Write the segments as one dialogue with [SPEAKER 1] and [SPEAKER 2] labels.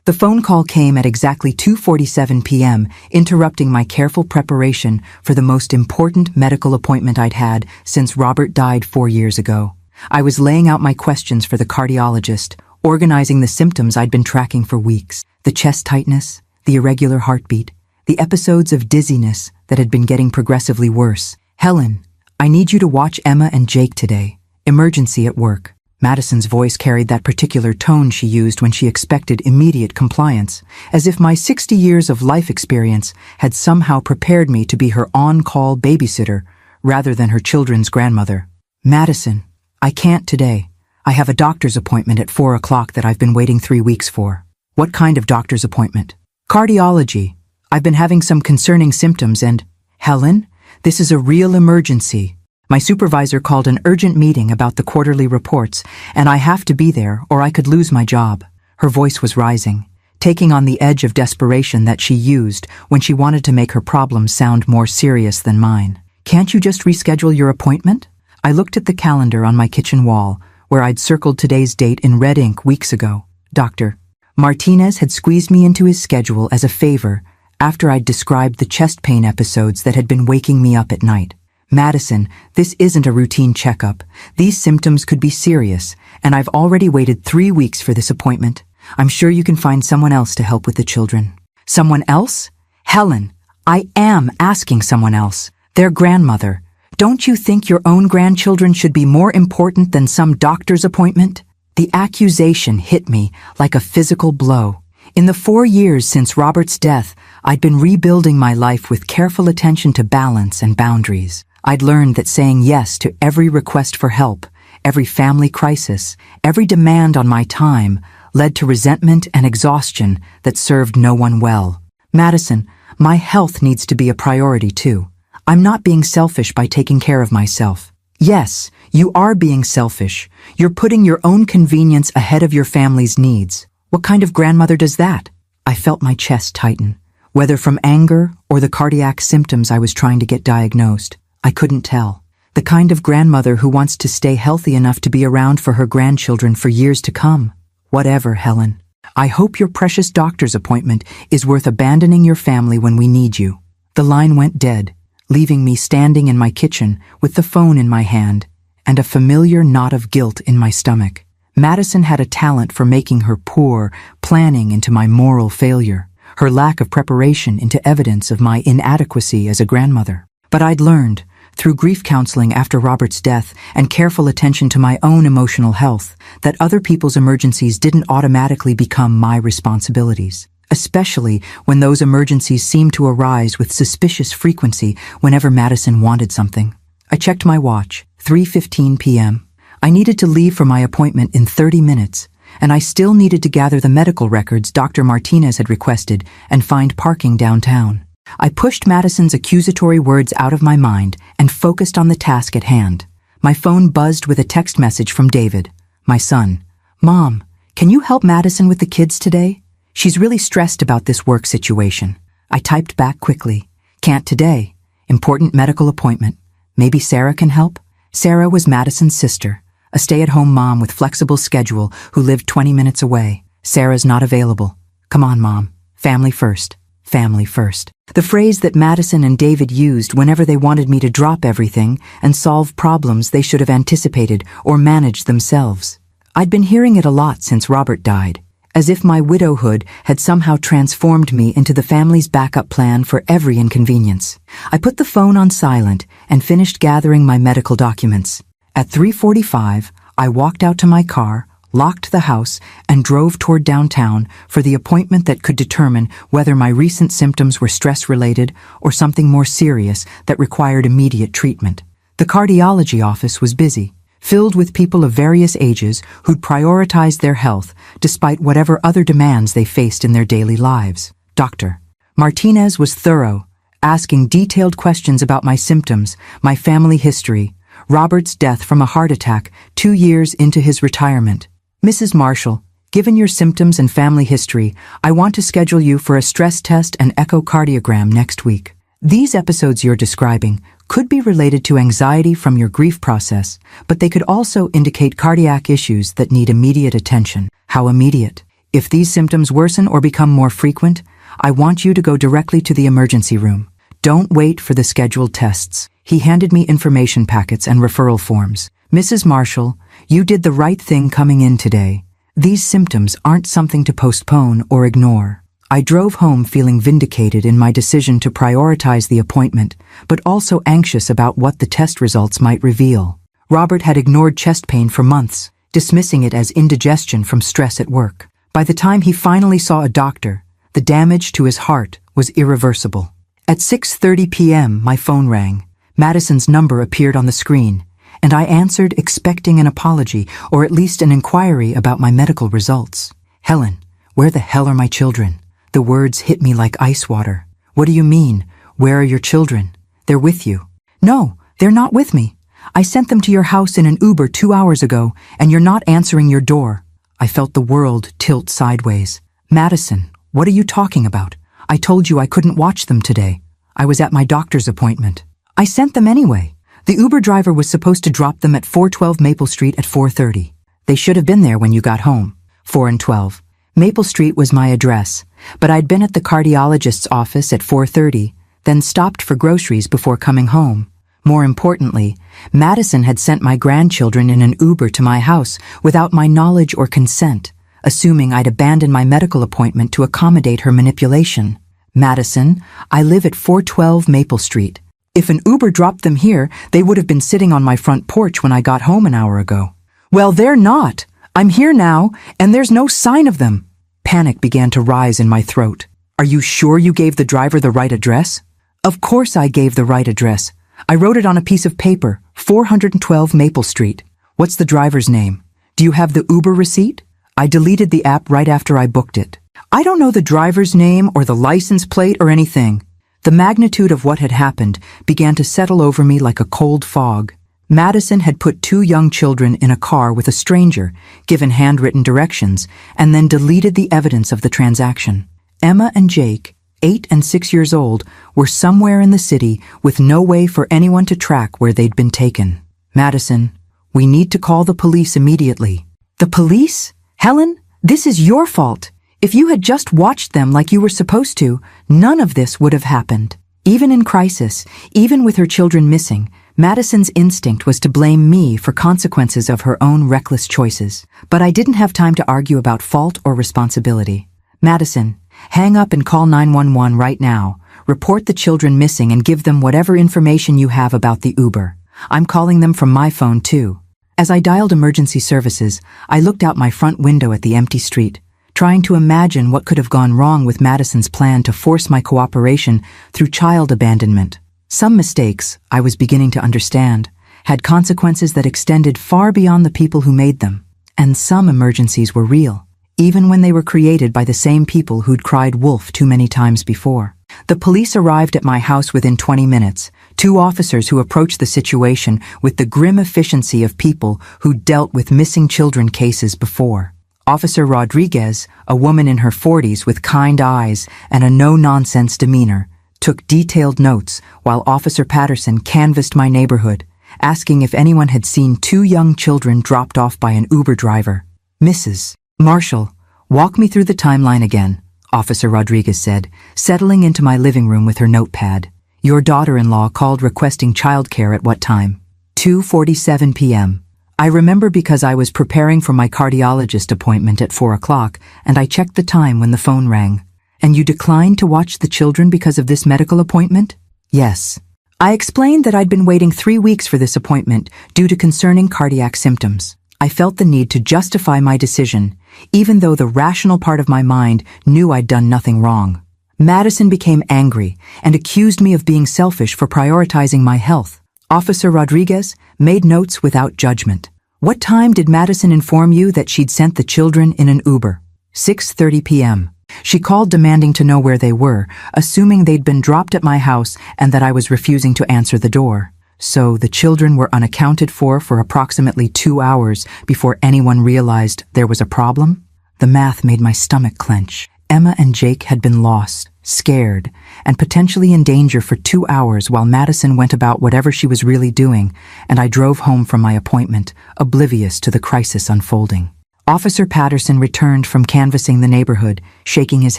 [SPEAKER 1] The phone call came at exactly 2:47 p.m., interrupting my careful preparation for the most important medical appointment I'd had since Robert died 4 years ago. I was laying out my questions for the cardiologist, organizing the symptoms I'd been tracking for weeks. The chest tightness, the irregular heartbeat, the episodes of dizziness that had been getting progressively worse. "Helen, I need you to watch Emma and Jake today. Emergency at work." Madison's voice carried that particular tone she used when she expected immediate compliance, as if my 60 years of life experience had somehow prepared me to be her on-call babysitter rather than her children's grandmother. "Madison, I can't today. I have a doctor's appointment at 4 o'clock that I've been waiting 3 weeks for." "What kind of doctor's appointment?" "Cardiology. I've been having some concerning symptoms and—" "Helen, this is a real emergency. My supervisor called an urgent meeting about the quarterly reports, and I have to be there or I could lose my job." Her voice was rising, taking on the edge of desperation that she used when she wanted to make her problems sound more serious than mine. "Can't you just reschedule your appointment?" I looked at the calendar on my kitchen wall, where I'd circled today's date in red ink weeks ago. Dr. Martinez had squeezed me into his schedule as a favor after I'd described the chest pain episodes that had been waking me up at night. "Madison, this isn't a routine checkup. These symptoms could be serious, and I've already waited 3 weeks for this appointment. I'm sure you can find someone else to help with the children." "Someone else?" "Helen, I am asking someone else. Their grandmother. Don't you think your own grandchildren should be more important than some doctor's appointment?" The accusation hit me like a physical blow. In the 4 years since Robert's death, I'd been rebuilding my life with careful attention to balance and boundaries. I'd learned that saying yes to every request for help, every family crisis, every demand on my time led to resentment and exhaustion that served no one well. "Madison, my health needs to be a priority too. I'm not being selfish by taking care of myself." "Yes, you are being selfish. You're putting your own convenience ahead of your family's needs. What kind of grandmother does that?" I felt my chest tighten. Whether from anger or the cardiac symptoms I was trying to get diagnosed, I couldn't tell. The kind of grandmother who wants to stay healthy enough to be around for her grandchildren for years to come. "Whatever, Helen. I hope your precious doctor's appointment is worth abandoning your family when we need you." The line went dead, leaving me standing in my kitchen with the phone in my hand and a familiar knot of guilt in my stomach. Madison had a talent for making her poor planning into my moral failure, her lack of preparation into evidence of my inadequacy as a grandmother. But I'd learned, through grief counseling after Robert's death and careful attention to my own emotional health, that other people's emergencies didn't automatically become my responsibilities, especially when those emergencies seemed to arise with suspicious frequency whenever Madison wanted something. I checked my watch, 3:15 p.m. I needed to leave for my appointment in 30 minutes, and I still needed to gather the medical records Dr. Martinez had requested and find parking downtown. I pushed Madison's accusatory words out of my mind and focused on the task at hand. My phone buzzed with a text message from David, my son. "Mom, can you help Madison with the kids today? She's really stressed about this work situation." I typed back quickly. "Can't today. Important medical appointment. Maybe Sarah can help?" Sarah was Madison's sister, a stay-at-home mom with flexible schedule who lived 20 minutes away. "Sarah's not available. Come on, Mom. Family first. Family first." The phrase that Madison and David used whenever they wanted me to drop everything and solve problems they should have anticipated or managed themselves. I'd been hearing it a lot since Robert died, as if my widowhood had somehow transformed me into the family's backup plan for every inconvenience. I put the phone on silent and finished gathering my medical documents. At 3:45, I walked out to my car, locked the house, and drove toward downtown for the appointment that could determine whether my recent symptoms were stress-related or something more serious that required immediate treatment. The cardiology office was busy, filled with people of various ages who'd prioritized their health despite whatever other demands they faced in their daily lives. Dr. Martinez was thorough, asking detailed questions about my symptoms, my family history, Robert's death from a heart attack 2 years into his retirement. "Mrs. Marshall, given your symptoms and family history, I want to schedule you for a stress test and echocardiogram next week. These episodes you're describing could be related to anxiety from your grief process, but they could also indicate cardiac issues that need immediate attention." "How immediate?" If these symptoms worsen or become more frequent, I want you to go directly to the emergency room. Don't wait for the scheduled tests. He handed me information packets and referral forms. Mrs. Marshall, you did the right thing coming in today. These symptoms aren't something to postpone or ignore. I drove home feeling vindicated in my decision to prioritize the appointment, but also anxious about what the test results might reveal. Robert had ignored chest pain for months, dismissing it as indigestion from stress at work. By the time he finally saw a doctor, the damage to his heart was irreversible. At 6:30 p.m., my phone rang. Madison's number appeared on the screen, and I answered expecting an apology or at least an inquiry about my medical results. Helen, where the hell are my children? The words hit me like ice water. What do you mean? Where are your children? They're with you. No, they're not with me. I sent them to your house in an Uber 2 hours ago, and you're not answering your door. I felt the world tilt sideways. Madison, what are you talking about? I told you I couldn't watch them today. I was at my doctor's appointment. I sent them anyway. The Uber driver was supposed to drop them at 412 Maple Street at 4:30. They should have been there when you got home. 4 and 12. Maple Street was my address, but I'd been at the cardiologist's office at 4:30, then stopped for groceries before coming home. More importantly, Madison had sent my grandchildren in an Uber to my house without my knowledge or consent, assuming I'd abandoned my medical appointment to accommodate her manipulation. Madison, I live at 412 Maple Street. If an Uber dropped them here, they would have been sitting on my front porch when I got home an hour ago. Well, they're not. I'm here now, and there's no sign of them. Panic began to rise in my throat. Are you sure you gave the driver the right address? Of course I gave the right address. I wrote it on a piece of paper, 412 Maple Street. What's the driver's name? Do you have the Uber receipt? I deleted the app right after I booked it. I don't know the driver's name or the license plate or anything. The magnitude of what had happened began to settle over me like a cold fog. Madison had put 2 young children in a car with a stranger, given handwritten directions, and then deleted the evidence of the transaction. Emma and Jake, 8 and 6 years old, were somewhere in the city with no way for anyone to track where they'd been taken. Madison, we need to call the police immediately. The police? Helen, this is your fault. If you had just watched them like you were supposed to, none of this would have happened. Even in crisis, even with her children missing, Madison's instinct was to blame me for consequences of her own reckless choices. But I didn't have time to argue about fault or responsibility. Madison, hang up and call 911 right now. Report the children missing and give them whatever information you have about the Uber. I'm calling them from my phone too. As I dialed emergency services, I looked out my front window at the empty street, trying to imagine what could have gone wrong with Madison's plan to force my cooperation through child abandonment. Some mistakes, I was beginning to understand, had consequences that extended far beyond the people who made them. And some emergencies were real, even when they were created by the same people who'd cried wolf too many times before. The police arrived at my house within 20 minutes, 2 officers who approached the situation with the grim efficiency of people who'd dealt with missing children cases before. Officer Rodriguez, a woman in her 40s with kind eyes and a no-nonsense demeanor, took detailed notes while Officer Patterson canvassed my neighborhood, asking if anyone had seen 2 young children dropped off by an Uber driver. Mrs. Marshall, walk me through the timeline again, Officer Rodriguez said, settling into my living room with her notepad. Your daughter-in-law called requesting childcare at what time? 2:47 p.m. I remember because I was preparing for my cardiologist appointment at 4 o'clock, and I checked the time when the phone rang. And you declined to watch the children because of this medical appointment? Yes. I explained that I'd been waiting 3 weeks for this appointment due to concerning cardiac symptoms. I felt the need to justify my decision, even though the rational part of my mind knew I'd done nothing wrong. Madison became angry and accused me of being selfish for prioritizing my health. Officer Rodriguez made notes without judgment. What time did Madison inform you that she'd sent the children in an Uber? 6:30 p.m. She called demanding to know where they were, assuming they'd been dropped at my house and that I was refusing to answer the door. So the children were unaccounted for approximately 2 hours before anyone realized there was a problem? The math made my stomach clench. Emma and Jake had been lost, scared, and potentially in danger for 2 hours while Madison went about whatever she was really doing, and I drove home from my appointment, oblivious to the crisis unfolding. Officer Patterson returned from canvassing the neighborhood, shaking his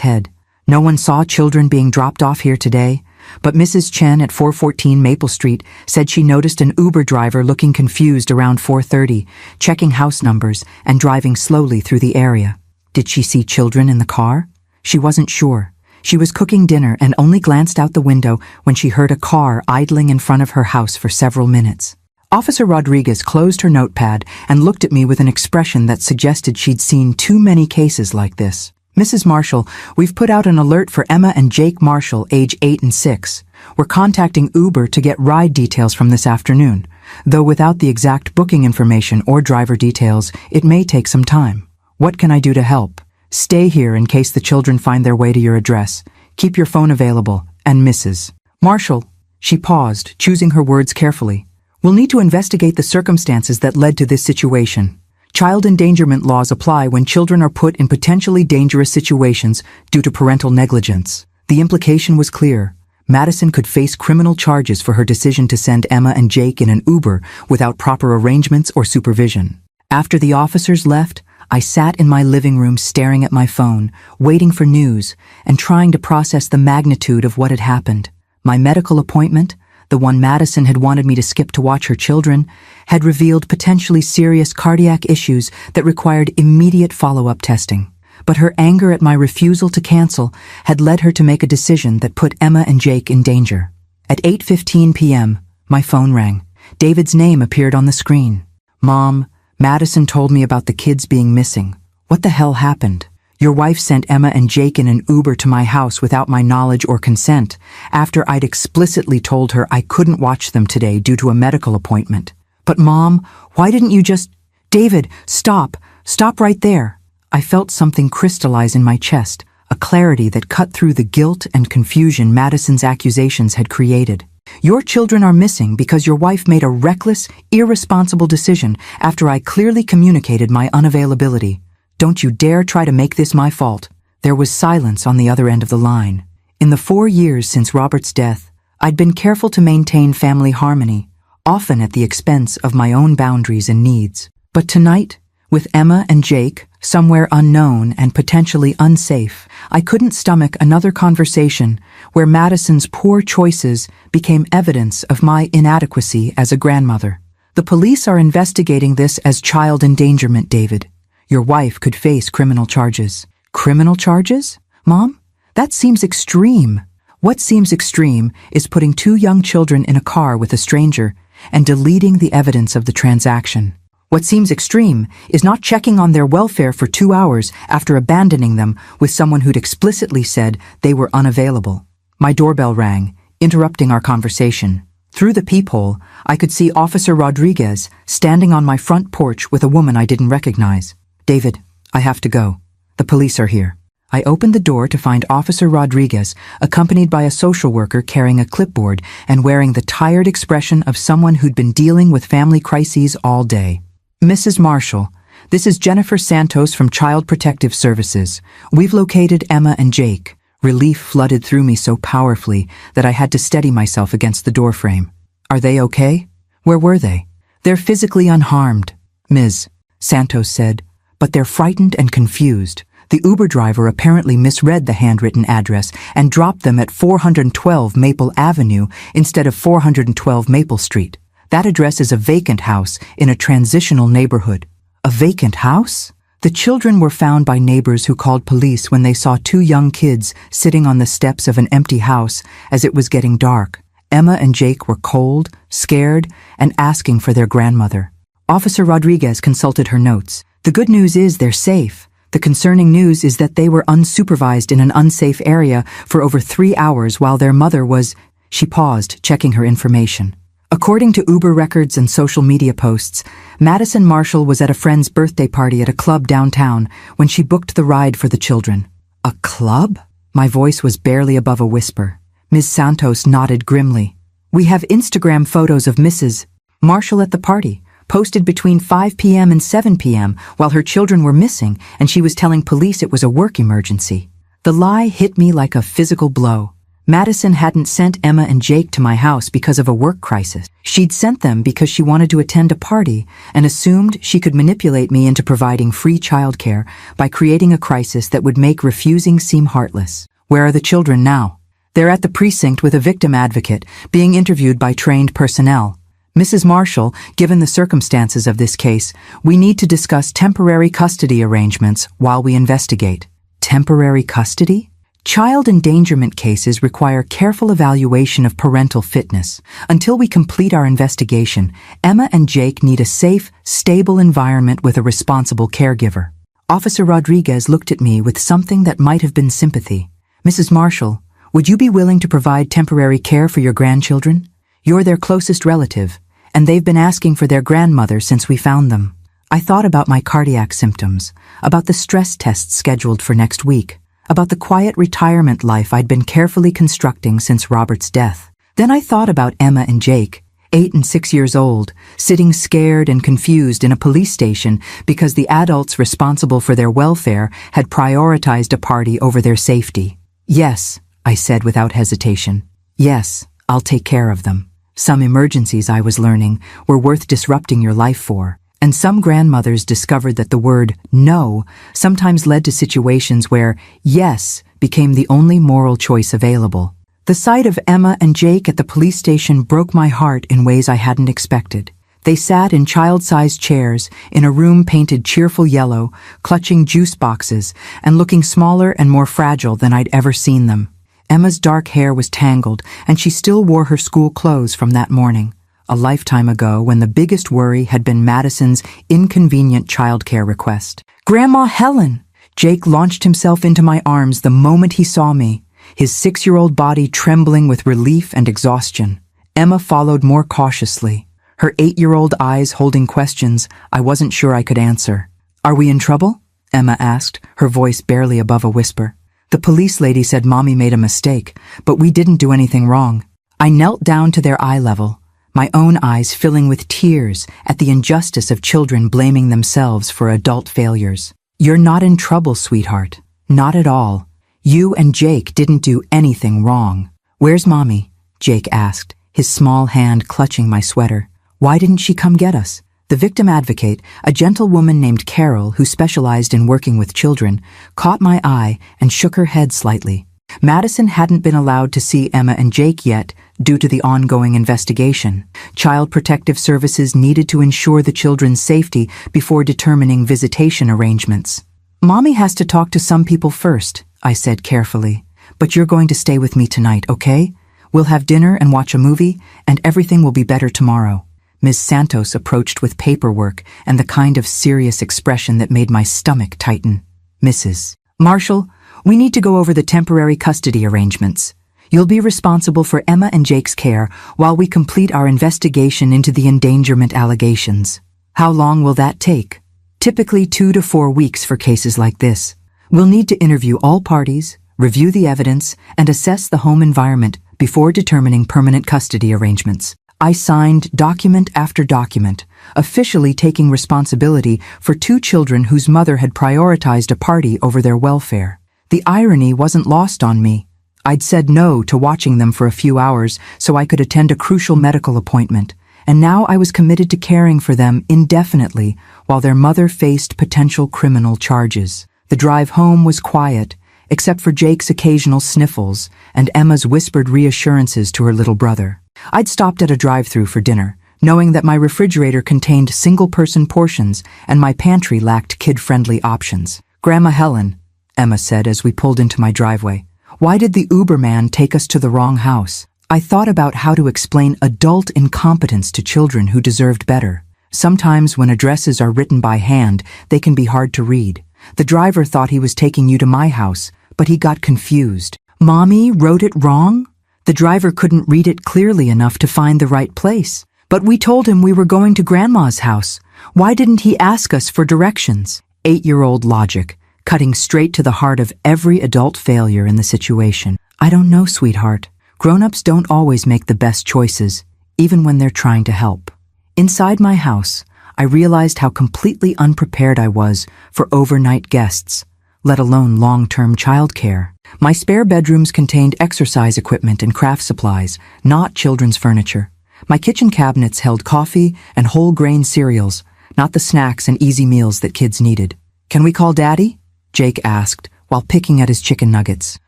[SPEAKER 1] head. No one saw children being dropped off here today, but Mrs. Chen at 414 Maple Street said she noticed an Uber driver looking confused around 4:30, checking house numbers and driving slowly through the area. Did she see children in the car? She wasn't sure. She was cooking dinner and only glanced out the window when she heard a car idling in front of her house for several minutes. Officer Rodriguez closed her notepad and looked at me with an expression that suggested she'd seen too many cases like this. Mrs. Marshall, we've put out an alert for Emma and Jake Marshall, age 8 and 6. We're contacting Uber to get ride details from this afternoon. Though without the exact booking information or driver details, it may take some time. What can I do to help? Stay here in case the children find their way to your address. Keep your phone available. And Mrs. Marshall, she paused, choosing her words carefully. We'll need to investigate the circumstances that led to this situation. Child endangerment laws apply when children are put in potentially dangerous situations due to parental negligence. The implication was clear. Madison could face criminal charges for her decision to send Emma and Jake in an Uber without proper arrangements or supervision. After the officers left, I sat in my living room staring at my phone, waiting for news, and trying to process the magnitude of what had happened. My medical appointment, the one Madison had wanted me to skip to watch her children, had revealed potentially serious cardiac issues that required immediate follow-up testing. But her anger at my refusal to cancel had led her to make a decision that put Emma and Jake in danger. At 8:15 p.m., my phone rang. David's name appeared on the screen. Mom, Madison told me about the kids being missing. What the hell happened? Your wife sent Emma and Jake in an Uber to my house without my knowledge or consent, after I'd explicitly told her I couldn't watch them today due to a medical appointment. But Mom, why didn't you just— David, stop. Stop right there. I felt something crystallize in my chest, a clarity that cut through the guilt and confusion Madison's accusations had created. Your children are missing because your wife made a reckless, irresponsible decision after I clearly communicated my unavailability. Don't you dare try to make this my fault. There was silence on the other end of the line. In the 4 years since Robert's death, I'd been careful to maintain family harmony, often at the expense of my own boundaries and needs. But tonight, with Emma and Jake, somewhere unknown and potentially unsafe, I couldn't stomach another conversation where Madison's poor choices became evidence of my inadequacy as a grandmother. The police are investigating this as child endangerment, David. Your wife could face criminal charges. Criminal charges? Mom? That seems extreme. What seems extreme is putting 2 young children in a car with a stranger and deleting the evidence of the transaction. What seems extreme is not checking on their welfare for 2 hours after abandoning them with someone who'd explicitly said they were unavailable. My doorbell rang, interrupting our conversation. Through the peephole, I could see Officer Rodriguez standing on my front porch with a woman I didn't recognize. David, I have to go. The police are here. I opened the door to find Officer Rodriguez, accompanied by a social worker carrying a clipboard and wearing the tired expression of someone who'd been dealing with family crises all day. Mrs. Marshall, this is Jennifer Santos from Child Protective Services. We've located Emma and Jake. Relief flooded through me so powerfully that I had to steady myself against the doorframe. Are they okay? Where were they? They're physically unharmed, Ms. Santos said, but they're frightened and confused. The Uber driver apparently misread the handwritten address and dropped them at 412 Maple Avenue instead of 412 Maple Street. That address is a vacant house in a transitional neighborhood. A vacant house? The children were found by neighbors who called police when they saw 2 young kids sitting on the steps of an empty house as it was getting dark. Emma and Jake were cold, scared, and asking for their grandmother. Officer Rodriguez consulted her notes. The good news is they're safe. The concerning news is that they were unsupervised in an unsafe area for over 3 hours while their mother was— She paused, checking her information. According to Uber records and social media posts, Madison Marshall was at a friend's birthday party at a club downtown when she booked the ride for the children. A club? My voice was barely above a whisper. Ms. Santos nodded grimly. We have Instagram photos of Mrs. Marshall at the party, posted between 5 p.m. and 7 p.m. while her children were missing and she was telling police it was a work emergency. The lie hit me like a physical blow. Madison hadn't sent Emma and Jake to my house because of a work crisis. She'd sent them because she wanted to attend a party and assumed she could manipulate me into providing free childcare by creating a crisis that would make refusing seem heartless. Where are the children now? They're at the precinct with a victim advocate, being interviewed by trained personnel. Mrs. Marshall, given the circumstances of this case, we need to discuss temporary custody arrangements while we investigate. Temporary custody? Child endangerment cases require careful evaluation of parental fitness. Until we complete our investigation, Emma and Jake need a safe, stable environment with a responsible caregiver. Officer Rodriguez looked at me with something that might have been sympathy. Mrs. Marshall, would you be willing to provide temporary care for your grandchildren? You're their closest relative, and they've been asking for their grandmother since we found them. I thought about my cardiac symptoms, about the stress tests scheduled for next week, about the quiet retirement life I'd been carefully constructing since Robert's death. Then I thought about Emma and Jake, 8 and 6 years old, sitting scared and confused in a police station because the adults responsible for their welfare had prioritized a party over their safety. Yes, I said without hesitation. Yes, I'll take care of them. Some emergencies, I was learning, were worth disrupting your life for. And some grandmothers discovered that the word no sometimes led to situations where yes became the only moral choice available. The sight of Emma and Jake at the police station broke my heart in ways I hadn't expected. They sat in child-sized chairs in a room painted cheerful yellow, clutching juice boxes and looking smaller and more fragile than I'd ever seen them. Emma's dark hair was tangled, and she still wore her school clothes from that morning. A lifetime ago when the biggest worry had been Madison's inconvenient childcare request. Grandma Helen! Jake launched himself into my arms the moment he saw me, his 6-year-old body trembling with relief and exhaustion. Emma followed more cautiously, her 8-year-old eyes holding questions I wasn't sure I could answer. Are we in trouble? Emma asked, her voice barely above a whisper. The police lady said Mommy made a mistake, but we didn't do anything wrong. I knelt down to their eye level, my own eyes filling with tears at the injustice of children blaming themselves for adult failures. You're not in trouble, sweetheart. Not at all. You and Jake didn't do anything wrong. Where's Mommy? Jake asked, his small hand clutching my sweater. Why didn't she come get us? The victim advocate, a gentle woman named Carol who specialized in working with children, caught my eye and shook her head slightly. Madison hadn't been allowed to see Emma and Jake yet due to the ongoing investigation. Child Protective Services needed to ensure the children's safety before determining visitation arrangements. Mommy has to talk to some people first, I said carefully. But you're going to stay with me tonight, okay? We'll have dinner and watch a movie, and everything will be better tomorrow. Ms. Santos approached with paperwork and the kind of serious expression that made my stomach tighten. Mrs. Marshall, we need to go over the temporary custody arrangements. You'll be responsible for Emma and Jake's care while we complete our investigation into the endangerment allegations. How long will that take? Typically 2 to 4 weeks for cases like this. We'll need to interview all parties, review the evidence, and assess the home environment before determining permanent custody arrangements. I signed document after document, officially taking responsibility for 2 children whose mother had prioritized a party over their welfare. The irony wasn't lost on me. I'd said no to watching them for a few hours so I could attend a crucial medical appointment, and now I was committed to caring for them indefinitely while their mother faced potential criminal charges. The drive home was quiet, except for Jake's occasional sniffles and Emma's whispered reassurances to her little brother. I'd stopped at a drive-thru for dinner, knowing that my refrigerator contained single-person portions and my pantry lacked kid-friendly options. Grandma Helen, Emma said as we pulled into my driveway, why did the Uber man take us to the wrong house? I thought about how to explain adult incompetence to children who deserved better. Sometimes when addresses are written by hand, they can be hard to read. The driver thought he was taking you to my house, but he got confused. Mommy wrote it wrong? The driver couldn't read it clearly enough to find the right place. But we told him we were going to Grandma's house. Why didn't he ask us for directions? 8-year-old logic, cutting straight to the heart of every adult failure in the situation. I don't know, sweetheart. Grown-ups don't always make the best choices, even when they're trying to help. Inside my house, I realized how completely unprepared I was for overnight guests. let alone long-term childcare. My spare bedrooms contained exercise equipment and craft supplies, not children's furniture. My kitchen cabinets held coffee and whole grain cereals, not the snacks and easy meals that kids needed. "Can we call Daddy?" Jake asked, while picking at his chicken nuggets.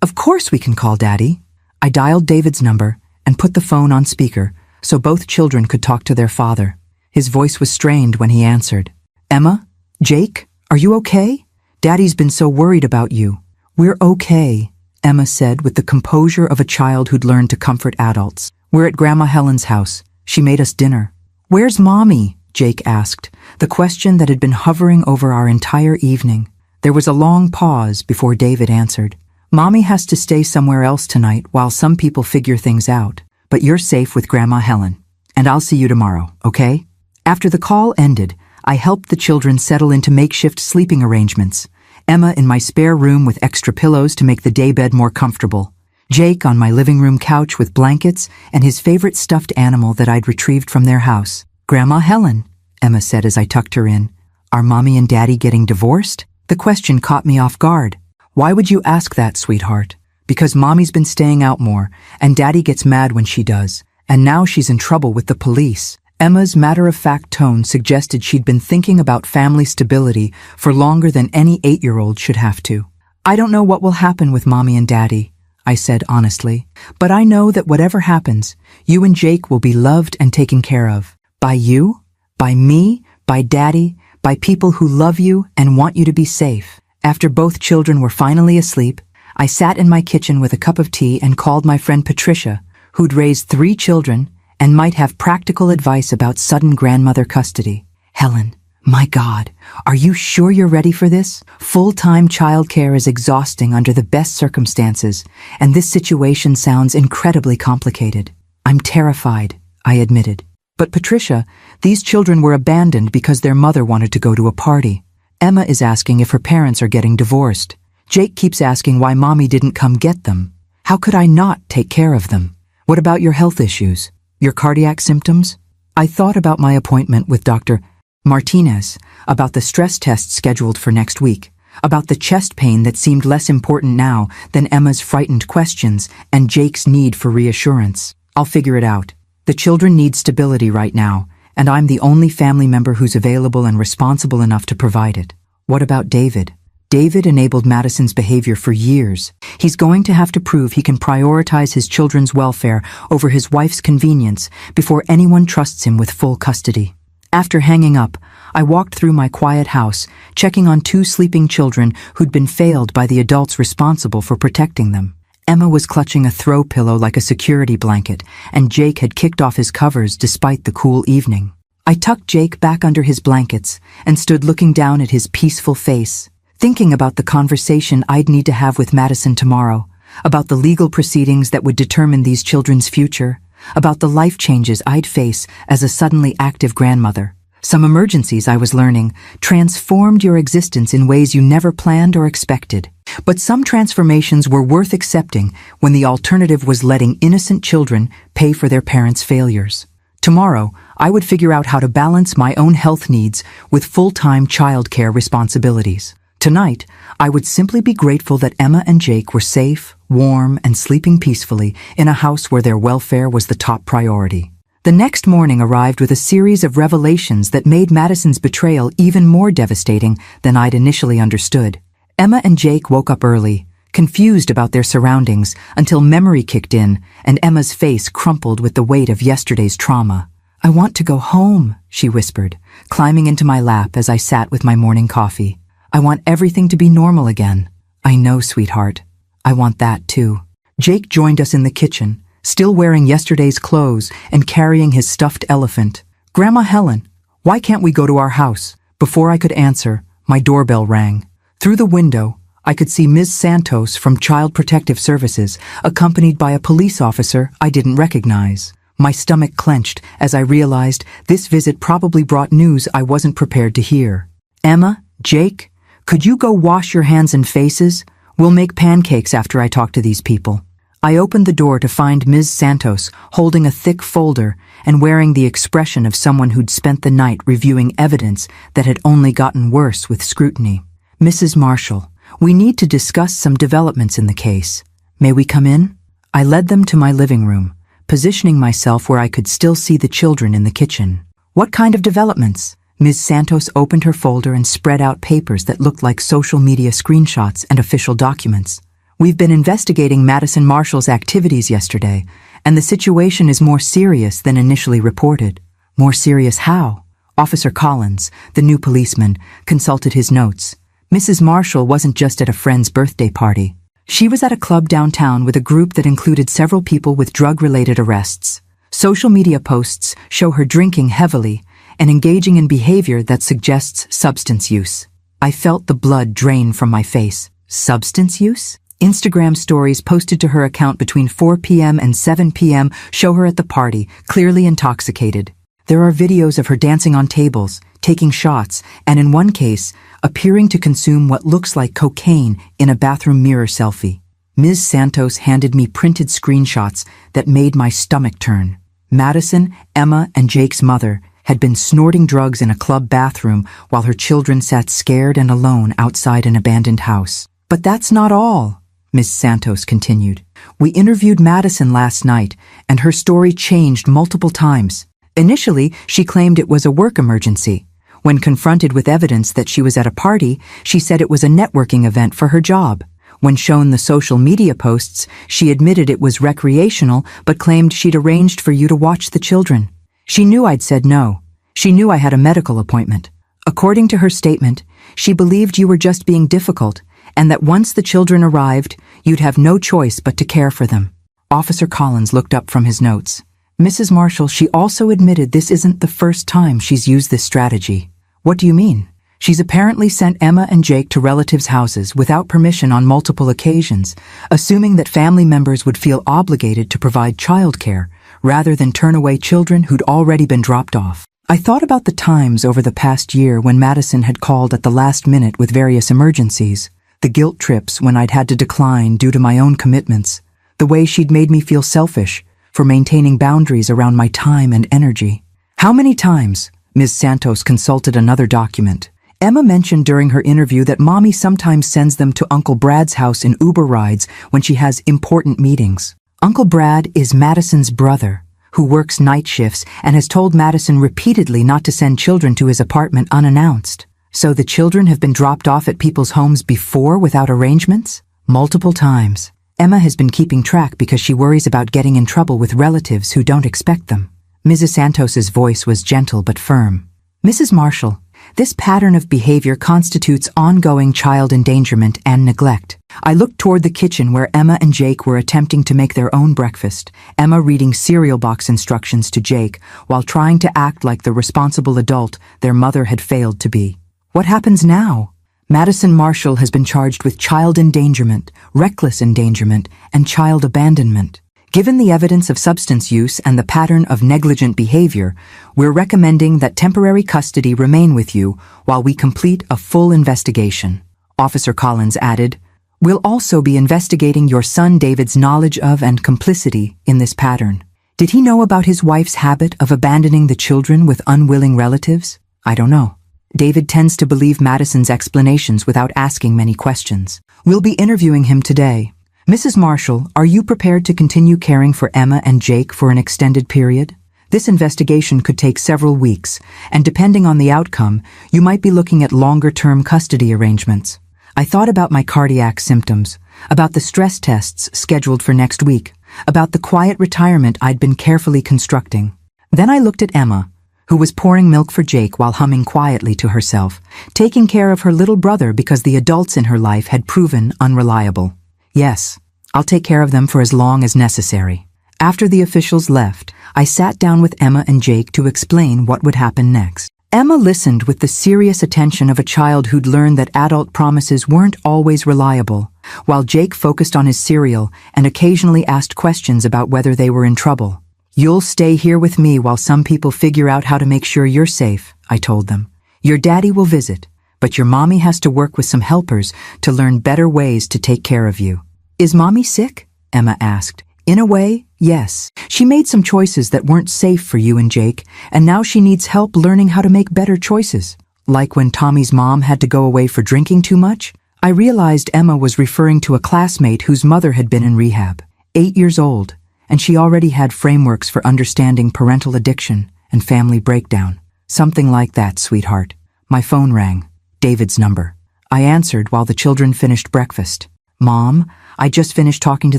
[SPEAKER 1] "Of course we can call Daddy." I dialed David's number and put the phone on speaker so both children could talk to their father. His voice was strained when he answered. "Emma? Jake? Are you okay? Daddy's been so worried about you." "We're okay," Emma said with the composure of a child who'd learned to comfort adults. "We're at Grandma Helen's house. She made us dinner." "Where's Mommy?" Jake asked, the question that had been hovering over our entire evening. There was a long pause before David answered. "Mommy has to stay somewhere else tonight while some people figure things out, but you're safe with Grandma Helen, and I'll see you tomorrow, okay?" After the call ended, I helped the children settle into makeshift sleeping arrangements. Emma in my spare room with extra pillows to make the daybed more comfortable. Jake on my living room couch with blankets and his favorite stuffed animal that I'd retrieved from their house. "Grandma Helen," Emma said as I tucked her in. "Are Mommy and Daddy getting divorced?" The question caught me off guard. "Why would you ask that, sweetheart?" "Because Mommy's been staying out more, and Daddy gets mad when she does, and now she's in trouble with the police." Emma's matter-of-fact tone suggested she'd been thinking about family stability for longer than any 8-year-old should have to. "I don't know what will happen with Mommy and Daddy," I said honestly, "but I know that whatever happens, you and Jake will be loved and taken care of. By you, by me, by Daddy, by people who love you and want you to be safe." After both children were finally asleep, I sat in my kitchen with a cup of tea and called my friend Patricia, who'd raised 3 children and might have practical advice about sudden grandmother custody. "Helen, my God, are you sure you're ready for this? Full-time childcare is exhausting under the best circumstances, and this situation sounds incredibly complicated." "I'm terrified," I admitted. "But Patricia, these children were abandoned because their mother wanted to go to a party. Emma is asking if her parents are getting divorced. Jake keeps asking why Mommy didn't come get them. How could I not take care of them? What about your health issues? Your cardiac symptoms?" I thought about my appointment with Dr. Martinez, about the stress test scheduled for next week, about the chest pain that seemed less important now than Emma's frightened questions and Jake's need for reassurance. "I'll figure it out. The children need stability right now, and I'm the only family member who's available and responsible enough to provide it." "What about David?" "David enabled Madison's behavior for years. He's going to have to prove he can prioritize his children's welfare over his wife's convenience before anyone trusts him with full custody." After hanging up, I walked through my quiet house, checking on 2 sleeping children who'd been failed by the adults responsible for protecting them. Emma was clutching a throw pillow like a security blanket, and Jake had kicked off his covers despite the cool evening. I tucked Jake back under his blankets and stood looking down at his peaceful face, thinking about the conversation I'd need to have with Madison tomorrow, about the legal proceedings that would determine these children's future, about the life changes I'd face as a suddenly active grandmother. Some emergencies, I was learning, transformed your existence in ways you never planned or expected. But some transformations were worth accepting when the alternative was letting innocent children pay for their parents' failures. Tomorrow, I would figure out how to balance my own health needs with full-time childcare responsibilities. Tonight, I would simply be grateful that Emma and Jake were safe, warm, and sleeping peacefully in a house where their welfare was the top priority. The next morning arrived with a series of revelations that made Madison's betrayal even more devastating than I'd initially understood. Emma and Jake woke up early, confused about their surroundings, until memory kicked in and Emma's face crumpled with the weight of yesterday's trauma. "I want to go home," she whispered, climbing into my lap as I sat with my morning coffee. "I want everything to be normal again." "I know, sweetheart. I want that too." Jake joined us in the kitchen, still wearing yesterday's clothes and carrying his stuffed elephant. "Grandma Helen, why can't we go to our house?" Before I could answer, my doorbell rang. Through the window, I could see Ms. Santos from Child Protective Services, accompanied by a police officer I didn't recognize. My stomach clenched as I realized this visit probably brought news I wasn't prepared to hear. "Emma, Jake, could you go wash your hands and faces? We'll make pancakes after I talk to these people." I opened the door to find Ms. Santos holding a thick folder and wearing the expression of someone who'd spent the night reviewing evidence that had only gotten worse with scrutiny. "Mrs. Marshall, We need to discuss some developments in the case. May we come in? I led them to my living room, positioning myself where I could still see the children in the kitchen. What kind of developments? Ms. Santos opened her folder and spread out papers that looked like social media screenshots and official documents. We've been investigating Madison Marshall's activities yesterday, and the situation is more serious than initially reported. More serious how? Officer Collins, the new policeman, consulted his notes. Mrs. Marshall wasn't just at a friend's birthday party. She was at a club downtown with a group that included several people with drug-related arrests. Social media posts show her drinking heavily and engaging in behavior that suggests substance use. I felt the blood drain from my face. Substance use? Instagram stories posted to her account between 4 p.m. and 7 p.m. show her at the party, clearly intoxicated. There are videos of her dancing on tables, taking shots, and in one case, appearing to consume what looks like cocaine in a bathroom mirror selfie. Ms. Santos handed me printed screenshots that made my stomach turn. Madison, Emma, and Jake's mother had been snorting drugs in a club bathroom while her children sat scared and alone outside an abandoned house. But that's not all, Ms. Santos continued. We interviewed Madison last night, and her story changed multiple times. Initially, she claimed it was a work emergency. When confronted with evidence that she was at a party, she said it was a networking event for her job. When shown the social media posts, she admitted it was recreational but claimed she'd arranged for you to watch the children. She knew I'd said no. She knew I had a medical appointment. According to her statement, she believed you were just being difficult and that once the children arrived, you'd have no choice but to care for them. Officer Collins looked up from his notes. Mrs. Marshall, she also admitted this isn't the first time she's used this strategy. What do you mean? She's apparently sent Emma and Jake to relatives' houses without permission on multiple occasions, assuming that family members would feel obligated to provide childcare, rather than turn away children who'd already been dropped off. I thought about the times over the past year when Madison had called at the last minute with various emergencies, the guilt trips when I'd had to decline due to my own commitments, the way she'd made me feel selfish for maintaining boundaries around my time and energy. How many times? Ms. Santos consulted another document. Emma mentioned during her interview that Mommy sometimes sends them to Uncle Brad's house in Uber rides when she has important meetings. Uncle Brad is Madison's brother, who works night shifts and has told Madison repeatedly not to send children to his apartment unannounced. So the children have been dropped off at people's homes before without arrangements? Multiple times. Emma has been keeping track because she worries about getting in trouble with relatives who don't expect them. Mrs. Santos's voice was gentle but firm. Mrs. Marshall, this pattern of behavior constitutes ongoing child endangerment and neglect. I looked toward the kitchen where Emma and Jake were attempting to make their own breakfast, Emma reading cereal box instructions to Jake while trying to act like the responsible adult their mother had failed to be. What happens now? Madison Marshall has been charged with child endangerment, reckless endangerment, and child abandonment. Given the evidence of substance use and the pattern of negligent behavior, we're recommending that temporary custody remain with you while we complete a full investigation. Officer Collins added, "We'll also be investigating your son David's knowledge of and complicity in this pattern. Did he know about his wife's habit of abandoning the children with unwilling relatives? I don't know. David tends to believe Madison's explanations without asking many questions. We'll be interviewing him today. Mrs. Marshall, are you prepared to continue caring for Emma and Jake for an extended period? This investigation could take several weeks, and depending on the outcome, you might be looking at longer-term custody arrangements. I thought about my cardiac symptoms, about the stress tests scheduled for next week, about the quiet retirement I'd been carefully constructing. Then I looked at Emma, who was pouring milk for Jake while humming quietly to herself, taking care of her little brother because the adults in her life had proven unreliable. Yes, I'll take care of them for as long as necessary. After the officials left, I sat down with Emma and Jake to explain what would happen next. Emma listened with the serious attention of a child who'd learned that adult promises weren't always reliable, while Jake focused on his cereal and occasionally asked questions about whether they were in trouble. "You'll stay here with me while some people figure out how to make sure you're safe," I told them. "Your daddy will visit, but your mommy has to work with some helpers to learn better ways to take care of you." "Is Mommy sick?" Emma asked. "In a way, yes. She made some choices that weren't safe for you and Jake, and now she needs help learning how to make better choices. Like when Tommy's mom had to go away for drinking too much?" I realized Emma was referring to a classmate whose mother had been in rehab, 8 years old, and she already had frameworks for understanding parental addiction and family breakdown. Something like that, sweetheart. My phone rang. David's number. I answered while the children finished breakfast. Mom, I just finished talking to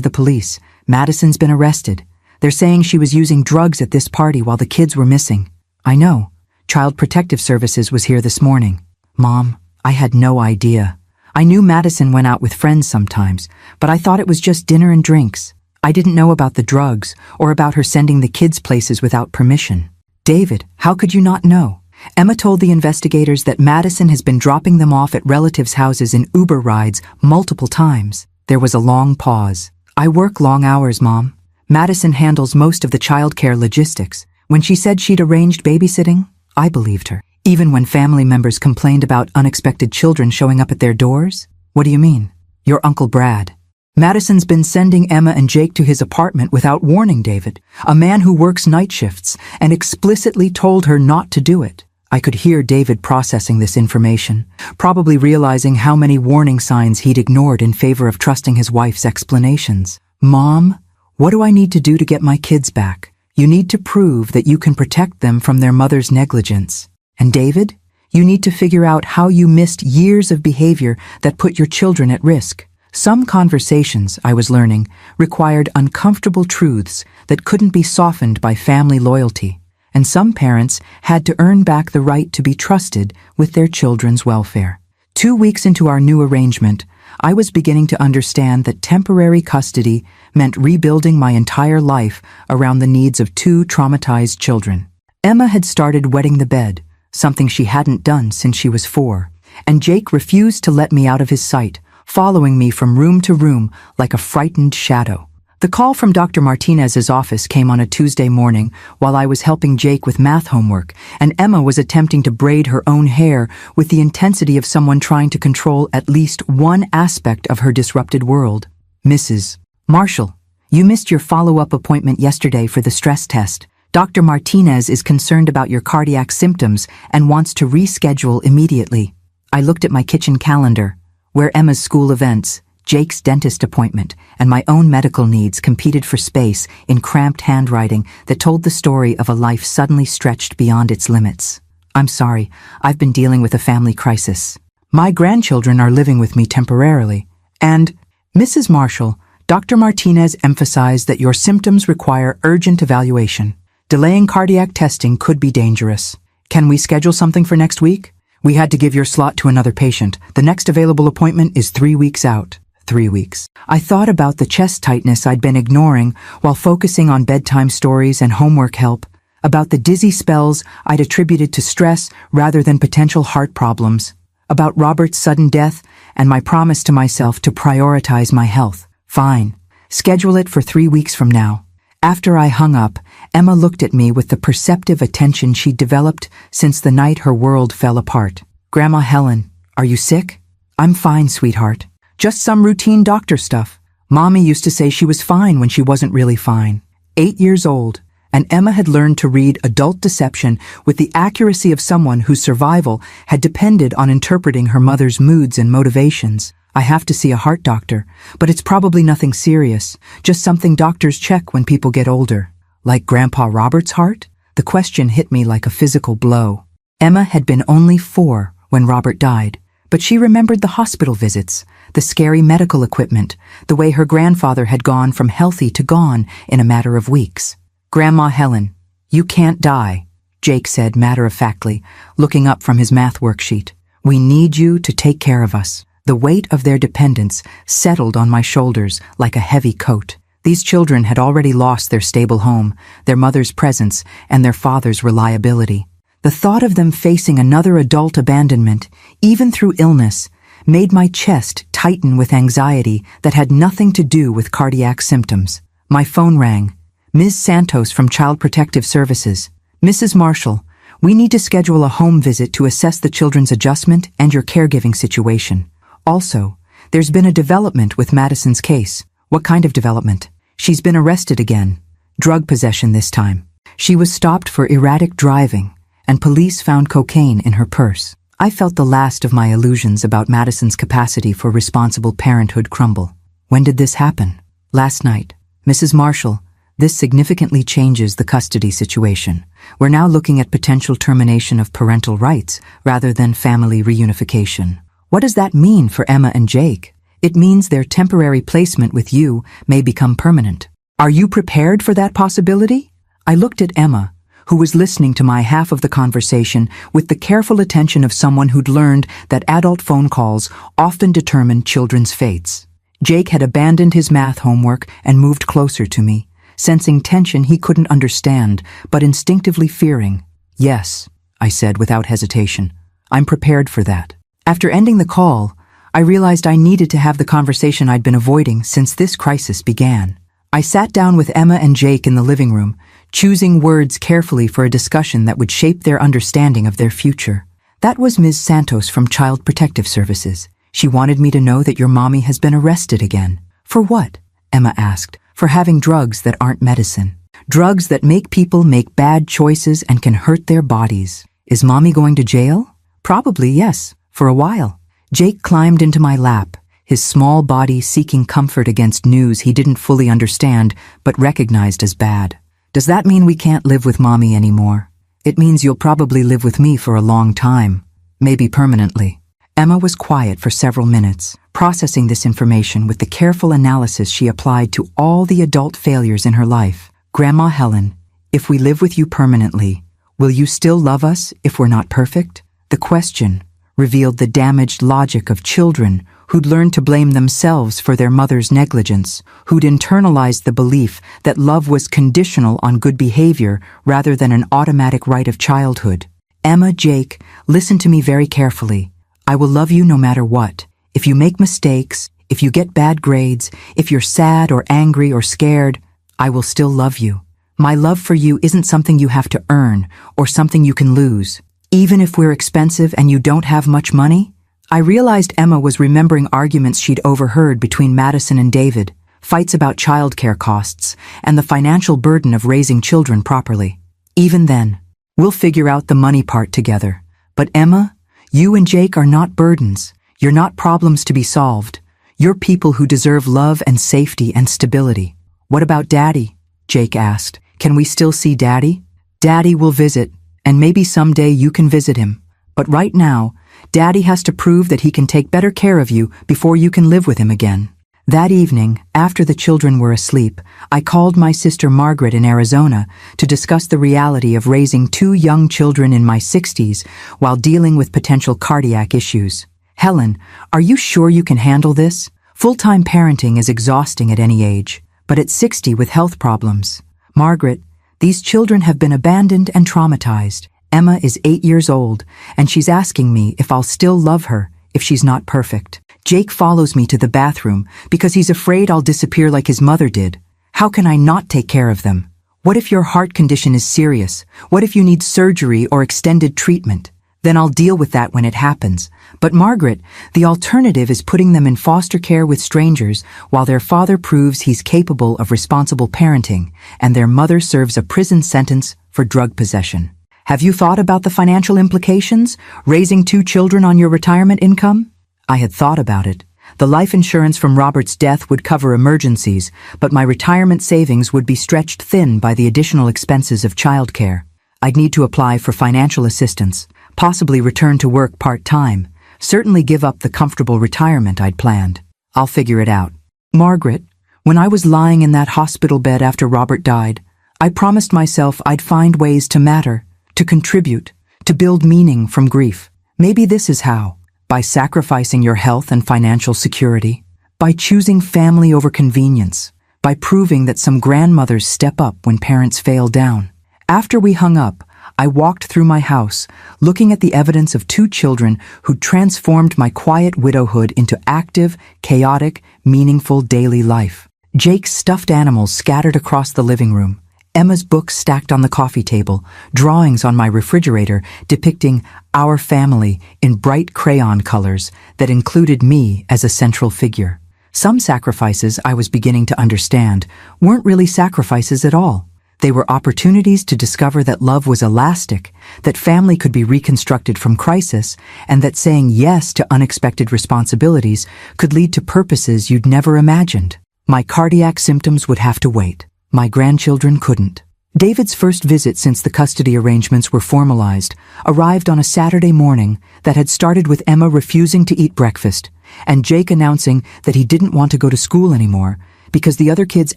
[SPEAKER 1] the police. Madison's been arrested. They're saying she was using drugs at this party while the kids were missing. I know. Child Protective Services was here this morning. Mom, I had no idea. I knew Madison went out with friends sometimes, but I thought it was just dinner and drinks. I didn't know about the drugs or about her sending the kids places without permission. David, how could you not know? Emma told the investigators that Madison has been dropping them off at relatives' houses in Uber rides multiple times. There was a long pause. I work long hours, Mom. Madison handles most of the childcare logistics. When she said she'd arranged babysitting, I believed her. Even when family members complained about unexpected children showing up at their doors? What do you mean? Your Uncle Brad. Madison's been sending Emma and Jake to his apartment without warning David, a man who works night shifts, and explicitly told her not to do it. I could hear David processing this information, probably realizing how many warning signs he'd ignored in favor of trusting his wife's explanations. Mom, what do I need to do to get my kids back? You need to prove that you can protect them from their mother's negligence. And David, you need to figure out how you missed years of behavior that put your children at risk. Some conversations, I was learning, required uncomfortable truths that couldn't be softened by family loyalty, and some parents had to earn back the right to be trusted with their children's welfare. 2 weeks into our new arrangement, I was beginning to understand that temporary custody meant rebuilding my entire life around the needs of 2 traumatized children. Emma had started wetting the bed, something she hadn't done since she was 4, and Jake refused to let me out of his sight, following me from room to room like a frightened shadow. The call from Dr. Martinez's office came on a Tuesday morning while I was helping Jake with math homework, and Emma was attempting to braid her own hair with the intensity of someone trying to control at least one aspect of her disrupted world. Mrs. Marshall, you missed your follow-up appointment yesterday for the stress test. Dr. Martinez is concerned about your cardiac symptoms and wants to reschedule immediately. I looked at my kitchen calendar, where Emma's school events, Jake's dentist appointment, and my own medical needs competed for space in cramped handwriting that told the story of a life suddenly stretched beyond its limits. I'm sorry, I've been dealing with a family crisis. My grandchildren are living with me temporarily, and, Mrs. Marshall, Dr. Martinez emphasized that your symptoms require urgent evaluation. Delaying cardiac testing could be dangerous. Can we schedule something for next week? We had to give your slot to another patient. The next available appointment is 3 weeks out. 3 weeks. I thought about the chest tightness I'd been ignoring while focusing on bedtime stories and homework help, about the dizzy spells I'd attributed to stress rather than potential heart problems, about Robert's sudden death and my promise to myself to prioritize my health. Fine. Schedule it for 3 weeks from now. After I hung up, Emma looked at me with the perceptive attention she'd developed since the night her world fell apart. Grandma Helen, are you sick? I'm fine, sweetheart. Just some routine doctor stuff. Mommy used to say she was fine when she wasn't really fine. 8 years old, and Emma had learned to read adult deception with the accuracy of someone whose survival had depended on interpreting her mother's moods and motivations. I have to see a heart doctor, but it's probably nothing serious, just something doctors check when people get older. Like Grandpa Robert's heart? The question hit me like a physical blow. Emma had been only 4 when Robert died, but she remembered the hospital visits, the scary medical equipment, the way her grandfather had gone from healthy to gone in a matter of weeks. Grandma Helen, you can't die, Jake said matter-of-factly, looking up from his math worksheet. We need you to take care of us. The weight of their dependence settled on my shoulders like a heavy coat. These children had already lost their stable home, their mother's presence, and their father's reliability. The thought of them facing another adult abandonment, even through illness, made my chest tighten with anxiety that had nothing to do with cardiac symptoms. My phone rang. Ms. Santos from Child Protective Services. Mrs. Marshall, we need to schedule a home visit to assess the children's adjustment and your caregiving situation. Also, there's been a development with Madison's case. What kind of development? She's been arrested again. Drug possession this time. She was stopped for erratic driving, and police found cocaine in her purse. I felt the last of my illusions about Madison's capacity for responsible parenthood crumble. When did this happen? Last night. Mrs. Marshall, this significantly changes the custody situation. We're now looking at potential termination of parental rights rather than family reunification. What does that mean for Emma and Jake? It means their temporary placement with you may become permanent. Are you prepared for that possibility? I looked at Emma, who was listening to my half of the conversation with the careful attention of someone who'd learned that adult phone calls often determine children's fates. Jake had abandoned his math homework and moved closer to me, sensing tension he couldn't understand, but instinctively fearing. Yes, I said without hesitation. I'm prepared for that. After ending the call, I realized I needed to have the conversation I'd been avoiding since this crisis began. I sat down with Emma and Jake in the living room, choosing words carefully for a discussion that would shape their understanding of their future. That was Ms. Santos from Child Protective Services. She wanted me to know that your mommy has been arrested again. For what? Emma asked. For having drugs that aren't medicine. Drugs that make people make bad choices and can hurt their bodies. Is mommy going to jail? Probably yes, for a while. Jake climbed into my lap, his small body seeking comfort against news he didn't fully understand but recognized as bad. Does that mean we can't live with mommy anymore? It means you'll probably live with me for a long time, maybe permanently. Emma was quiet for several minutes, processing this information with the careful analysis she applied to all the adult failures in her life. Grandma Helen, if we live with you permanently, will you still love us if we're not perfect? The question revealed the damaged logic of children who'd learned to blame themselves for their mother's negligence, who'd internalized the belief that love was conditional on good behavior rather than an automatic right of childhood. Emma, Jake, listen to me very carefully. I will love you no matter what. If you make mistakes, if you get bad grades, if you're sad or angry or scared, I will still love you. My love for you isn't something you have to earn or something you can lose. Even if we're expensive and you don't have much money? I realized Emma was remembering arguments she'd overheard between Madison and David, fights about childcare costs, and the financial burden of raising children properly. Even then, we'll figure out the money part together. But Emma, you and Jake are not burdens. You're not problems to be solved. You're people who deserve love and safety and stability. What about Daddy? Jake asked. Can we still see Daddy? Daddy will visit, and maybe someday you can visit him. But right now, Daddy has to prove that he can take better care of you before you can live with him again. That evening, after the children were asleep, I called my sister Margaret in Arizona to discuss the reality of raising 2 young children in my 60s while dealing with potential cardiac issues. Helen, are you sure you can handle this? Full-time parenting is exhausting at any age, but at 60 with health problems. Margaret, these children have been abandoned and traumatized. Emma is 8 years old, and she's asking me if I'll still love her if she's not perfect. Jake follows me to the bathroom because he's afraid I'll disappear like his mother did. How can I not take care of them? What if your heart condition is serious? What if you need surgery or extended treatment? Then I'll deal with that when it happens. But Margaret, the alternative is putting them in foster care with strangers while their father proves he's capable of responsible parenting and their mother serves a prison sentence for drug possession. Have you thought about the financial implications? Raising 2 children on your retirement income? I had thought about it. The life insurance from Robert's death would cover emergencies, but my retirement savings would be stretched thin by the additional expenses of childcare. I'd need to apply for financial assistance, possibly return to work part-time, certainly give up the comfortable retirement I'd planned. I'll figure it out. Margaret, when I was lying in that hospital bed after Robert died, I promised myself I'd find ways to matter, to contribute, to build meaning from grief. Maybe this is how. By sacrificing your health and financial security, by choosing family over convenience, by proving that some grandmothers step up when parents fail down. After we hung up, I walked through my house, looking at the evidence of 2 children who transformed my quiet widowhood into active, chaotic, meaningful daily life. Jake's stuffed animals scattered across the living room, Emma's books stacked on the coffee table, drawings on my refrigerator depicting our family in bright crayon colors that included me as a central figure. Some sacrifices I was beginning to understand weren't really sacrifices at all. They were opportunities to discover that love was elastic, that family could be reconstructed from crisis, and that saying yes to unexpected responsibilities could lead to purposes you'd never imagined. My cardiac symptoms would have to wait. My grandchildren couldn't. David's first visit since the custody arrangements were formalized arrived on a Saturday morning that had started with Emma refusing to eat breakfast and Jake announcing that he didn't want to go to school anymore because the other kids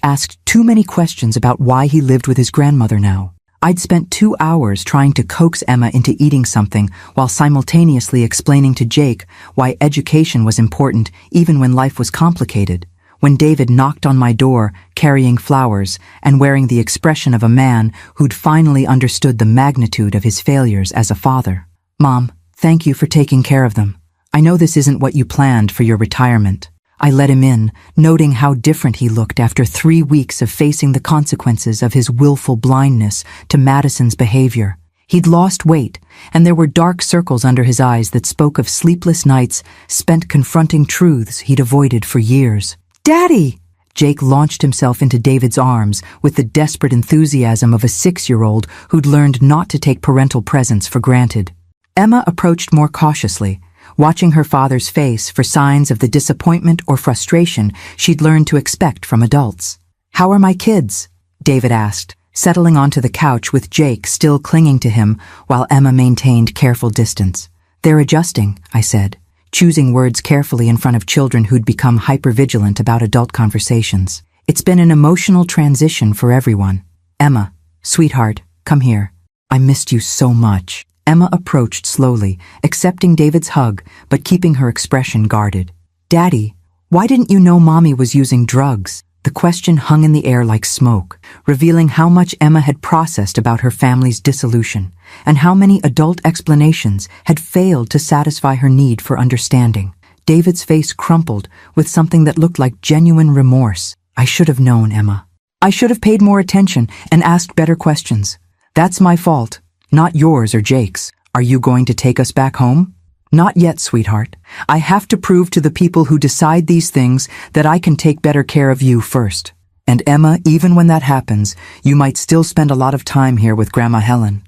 [SPEAKER 1] asked too many questions about why he lived with his grandmother now. I'd spent 2 hours trying to coax Emma into eating something while simultaneously explaining to Jake why education was important even when life was complicated. When David knocked on my door, carrying flowers and wearing the expression of a man who'd finally understood the magnitude of his failures as a father. "Mom, thank you for taking care of them. I know this isn't what you planned for your retirement." I let him in, noting how different he looked after 3 weeks of facing the consequences of his willful blindness to Madison's behavior. He'd lost weight, and there were dark circles under his eyes that spoke of sleepless nights spent confronting truths he'd avoided for years. "Daddy!" Jake launched himself into David's arms with the desperate enthusiasm of a 6-year-old who'd learned not to take parental presence for granted. Emma approached more cautiously, watching her father's face for signs of the disappointment or frustration she'd learned to expect from adults. "How are my kids?" David asked, settling onto the couch with Jake still clinging to him while Emma maintained careful distance. "They're adjusting," I said, choosing words carefully in front of children who'd become hypervigilant about adult conversations. "It's been an emotional transition for everyone. Emma, sweetheart, come here. I missed you so much." Emma approached slowly, accepting David's hug, but keeping her expression guarded. "Daddy, why didn't you know Mommy was using drugs?" The question hung in the air like smoke, revealing how much Emma had processed about her family's dissolution, and how many adult explanations had failed to satisfy her need for understanding. David's face crumpled with something that looked like genuine remorse. "I should have known, Emma. I should have paid more attention and asked better questions. That's my fault, not yours or Jake's. Are you going to take us back home?" "Not yet, sweetheart. I have to prove to the people who decide these things that I can take better care of you first. And Emma, even when that happens, you might still spend a lot of time here with Grandma Helen."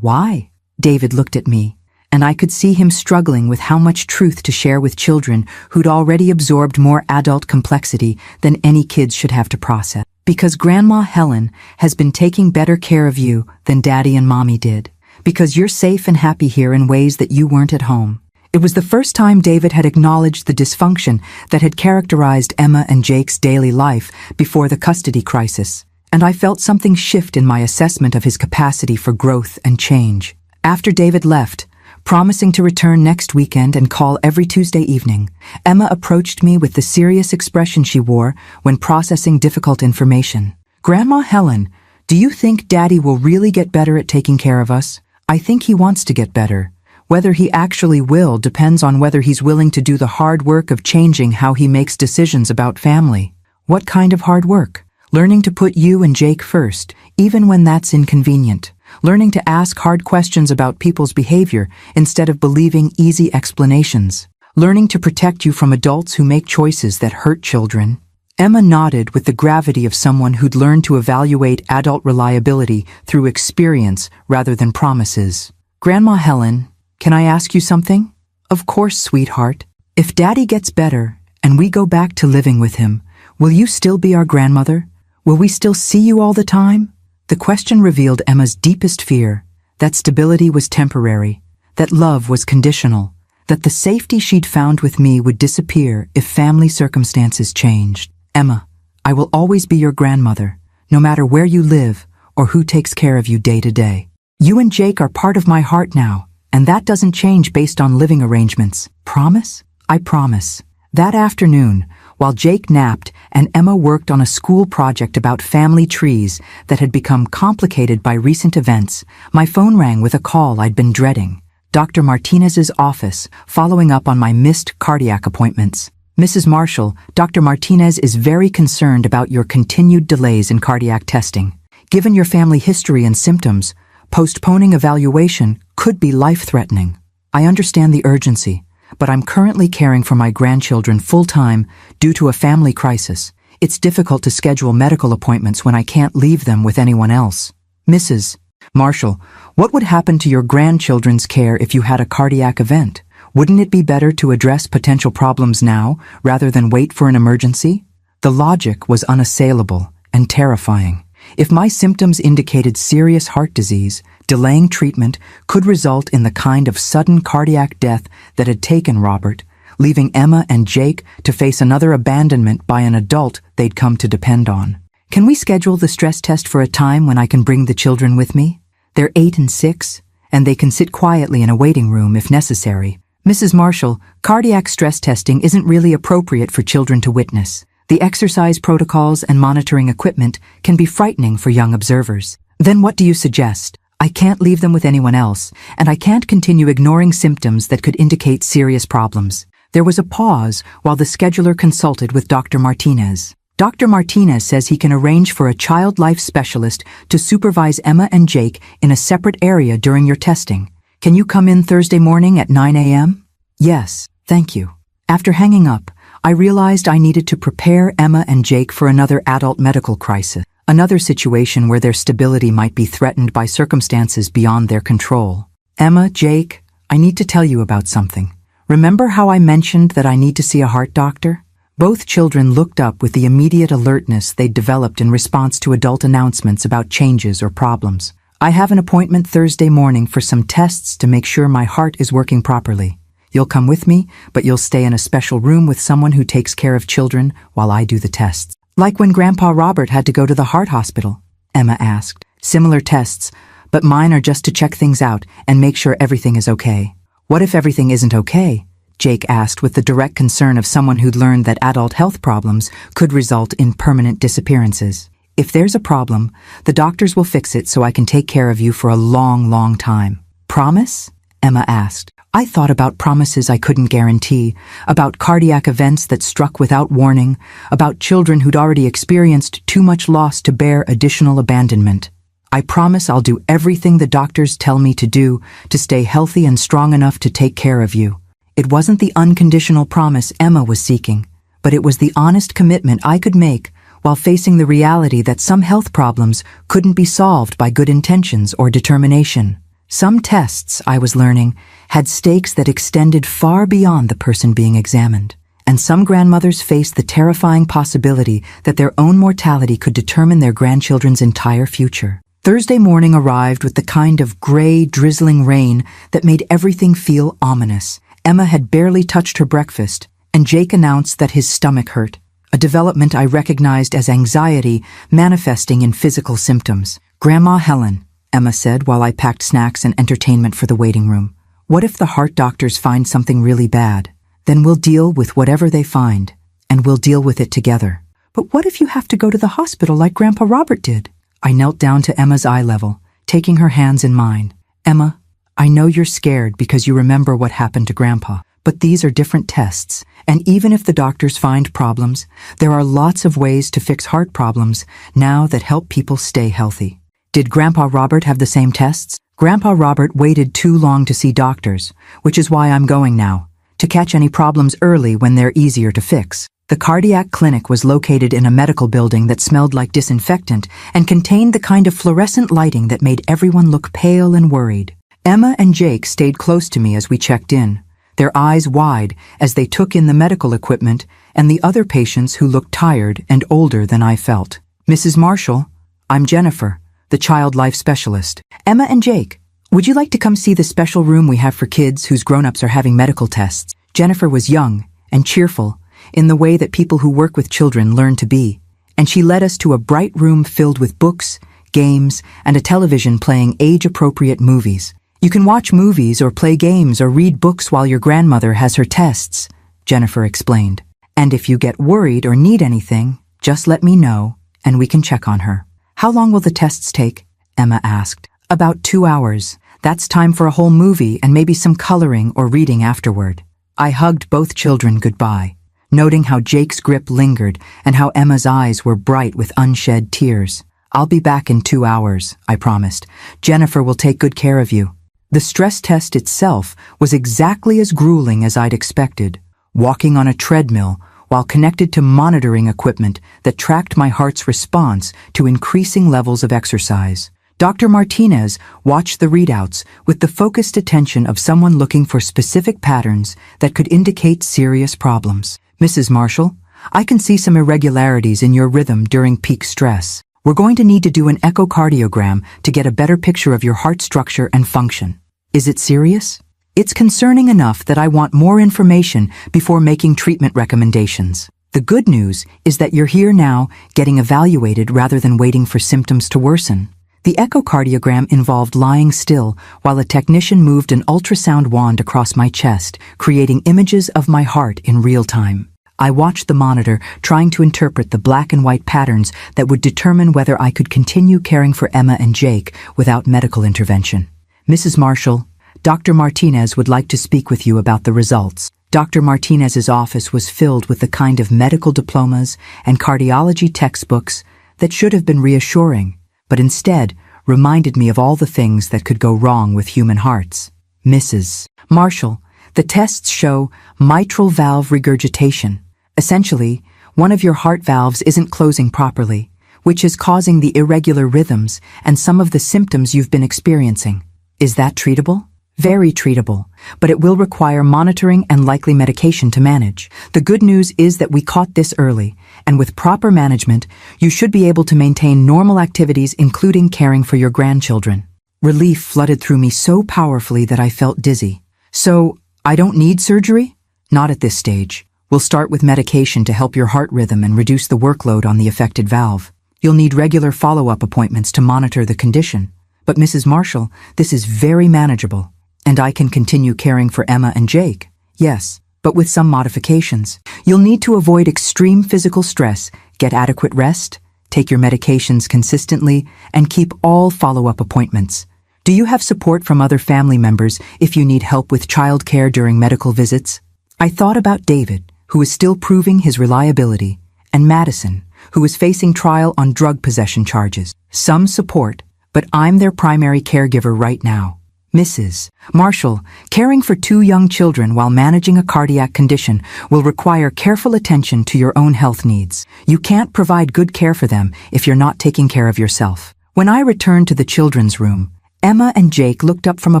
[SPEAKER 1] Why?" David looked at me, and I could see him struggling with how much truth to share with children who'd already absorbed more adult complexity than any kids should have to process. "Because Grandma Helen has been taking better care of you than Daddy and Mommy did. Because you're safe and happy here in ways that you weren't at home." It was the first time David had acknowledged the dysfunction that had characterized Emma and Jake's daily life before the custody crisis, and I felt something shift in my assessment of his capacity for growth and change. After David left, promising to return next weekend and call every Tuesday evening, Emma approached me with the serious expression she wore when processing difficult information. "Grandma Helen, do you think Daddy will really get better at taking care of us?" "I think he wants to get better. Whether he actually will depends on whether he's willing to do the hard work of changing how he makes decisions about family." "What kind of hard work?" "Learning to put you and Jake first, even when that's inconvenient. Learning to ask hard questions about people's behavior instead of believing easy explanations. Learning to protect you from adults who make choices that hurt children." Emma nodded with the gravity of someone who'd learned to evaluate adult reliability through experience rather than promises. "Grandma Helen, can I ask you something?" "Of course, sweetheart. If Daddy gets better and we go back to living with him, will you still be our grandmother? Will we still see you all the time?" The question revealed Emma's deepest fear, that stability was temporary, that love was conditional, that the safety she'd found with me would disappear if family circumstances changed. "Emma, I will always be your grandmother, no matter where you live or who takes care of you day to day. You and Jake are part of my heart now, and that doesn't change based on living arrangements. Promise?" "I promise." That afternoon, while Jake napped and Emma worked on a school project about family trees that had become complicated by recent events, my phone rang with a call I'd been dreading. Dr. Martinez's office, following up on my missed cardiac appointments. "Mrs. Marshall, Dr. Martinez is very concerned about your continued delays in cardiac testing. Given your family history and symptoms, postponing evaluation could be life-threatening. I understand the urgency, but I'm currently caring for my grandchildren full-time due to a family crisis. It's difficult to schedule medical appointments when I can't leave them with anyone else. Mrs. Marshall, what would happen to your grandchildren's care if you had a cardiac event? Wouldn't it be better to address potential problems now rather than wait for an emergency? The logic was unassailable and terrifying. If my symptoms indicated serious heart disease, delaying treatment could result in the kind of sudden cardiac death that had taken Robert, leaving Emma and Jake to face another abandonment by an adult they'd come to depend on. Can we schedule the stress test for a time when I can bring the children with me? They're 8 and 6, and they can sit quietly in a waiting room if necessary. Mrs. Marshall, cardiac stress testing isn't really appropriate for children to witness. The exercise protocols and monitoring equipment can be frightening for young observers. Then what do you suggest? I can't leave them with anyone else, and I can't continue ignoring symptoms that could indicate serious problems. There was a pause while the scheduler consulted with Dr. Martinez. Dr. Martinez says he can arrange for a child life specialist to supervise Emma and Jake in a separate area during your testing. Can you come in Thursday morning at 9 a.m.? Yes, thank you. After hanging up, I realized I needed to prepare Emma and Jake for another adult medical crisis, another situation where their stability might be threatened by circumstances beyond their control. Emma, Jake, I need to tell you about something. Remember how I mentioned that I need to see a heart doctor? Both children looked up with the immediate alertness they'd developed in response to adult announcements about changes or problems. I have an appointment Thursday morning for some tests to make sure my heart is working properly. You'll come with me, but you'll stay in a special room with someone who takes care of children while I do the tests. Like when Grandpa Robert had to go to the heart hospital, Emma asked. Similar tests, but mine are just to check things out and make sure everything is okay. What if everything isn't okay? Jake asked with the direct concern of someone who'd learned that adult health problems could result in permanent disappearances. If there's a problem, the doctors will fix it so I can take care of you for a long, long time. Promise? Emma asked. I thought about promises I couldn't guarantee, about cardiac events that struck without warning, about children who'd already experienced too much loss to bear additional abandonment. I promise I'll do everything the doctors tell me to do to stay healthy and strong enough to take care of you. It wasn't the unconditional promise Emma was seeking, but it was the honest commitment I could make while facing the reality that some health problems couldn't be solved by good intentions or determination. Some tests, I was learning, had stakes that extended far beyond the person being examined, and some grandmothers faced the terrifying possibility that their own mortality could determine their grandchildren's entire future. Thursday morning arrived with the kind of gray, drizzling rain that made everything feel ominous. Emma had barely touched her breakfast, and Jake announced that his stomach hurt, a development I recognized as anxiety manifesting in physical symptoms. Grandma Helen, Emma said while I packed snacks and entertainment for the waiting room. What if the heart doctors find something really bad? Then we'll deal with whatever they find, and we'll deal with it together. But what if you have to go to the hospital like Grandpa Robert did? I knelt down to Emma's eye level, taking her hands in mine. Emma, I know you're scared because you remember what happened to Grandpa, but these are different tests, and even if the doctors find problems, there are lots of ways to fix heart problems now that help people stay healthy. Did Grandpa Robert have the same tests? Grandpa Robert waited too long to see doctors, which is why I'm going now, to catch any problems early when they're easier to fix. The cardiac clinic was located in a medical building that smelled like disinfectant and contained the kind of fluorescent lighting that made everyone look pale and worried. Emma and Jake stayed close to me as we checked in, their eyes wide as they took in the medical equipment and the other patients who looked tired and older than I felt. Mrs. Marshall, I'm Jennifer, the child life specialist. Emma and Jake, would you like to come see the special room we have for kids whose grown-ups are having medical tests? Jennifer was young and cheerful in the way that people who work with children learn to be, and she led us to a bright room filled with books, games, and a television playing age-appropriate movies. You can watch movies or play games or read books while your grandmother has her tests, Jennifer explained. And if you get worried or need anything, just let me know, and we can check on her. How long will the tests take? Emma asked. About 2 hours. That's time for a whole movie and maybe some coloring or reading afterward. I hugged both children goodbye, noting how Jake's grip lingered and how Emma's eyes were bright with unshed tears. I'll be back in 2 hours, I promised. Jennifer will take good care of you. The stress test itself was exactly as grueling as I'd expected. Walking on a treadmill while connected to monitoring equipment that tracked my heart's response to increasing levels of exercise. Dr. Martinez watched the readouts with the focused attention of someone looking for specific patterns that could indicate serious problems. Mrs. Marshall, I can see some irregularities in your rhythm during peak stress. We're going to need to do an echocardiogram to get a better picture of your heart structure and function. Is it serious? It's concerning enough that I want more information before making treatment recommendations. The good news is that you're here now, getting evaluated rather than waiting for symptoms to worsen. The echocardiogram involved lying still while a technician moved an ultrasound wand across my chest, creating images of my heart in real time. I watched the monitor, trying to interpret the black and white patterns that would determine whether I could continue caring for Emma and Jake without medical intervention. Mrs. Marshall, Dr. Martinez would like to speak with you about the results. Dr. Martinez's office was filled with the kind of medical diplomas and cardiology textbooks that should have been reassuring, but instead reminded me of all the things that could go wrong with human hearts. Mrs. Marshall, the tests show mitral valve regurgitation. Essentially, one of your heart valves isn't closing properly, which is causing the irregular rhythms and some of the symptoms you've been experiencing. Is that treatable? Very treatable, but it will require monitoring and likely medication to manage. The good news is that we caught this early, and with proper management, you should be able to maintain normal activities, including caring for your grandchildren. Relief flooded through me so powerfully that I felt dizzy. So, I don't need surgery? Not at this stage. We'll start with medication to help your heart rhythm and reduce the workload on the affected valve. You'll need regular follow-up appointments to monitor the condition. But Mrs. Marshall, this is very manageable. And I can continue caring for Emma and Jake. Yes, but with some modifications. You'll need to avoid extreme physical stress, get adequate rest, take your medications consistently, and keep all follow-up appointments. Do you have support from other family members if you need help with childcare during medical visits? I thought about David, who is still proving his reliability, and Madison, who is facing trial on drug possession charges. Some support, but I'm their primary caregiver right now. Mrs. Marshall, caring for 2 young children while managing a cardiac condition will require careful attention to your own health needs. You can't provide good care for them if you're not taking care of yourself. When I returned to the children's room, Emma and Jake looked up from a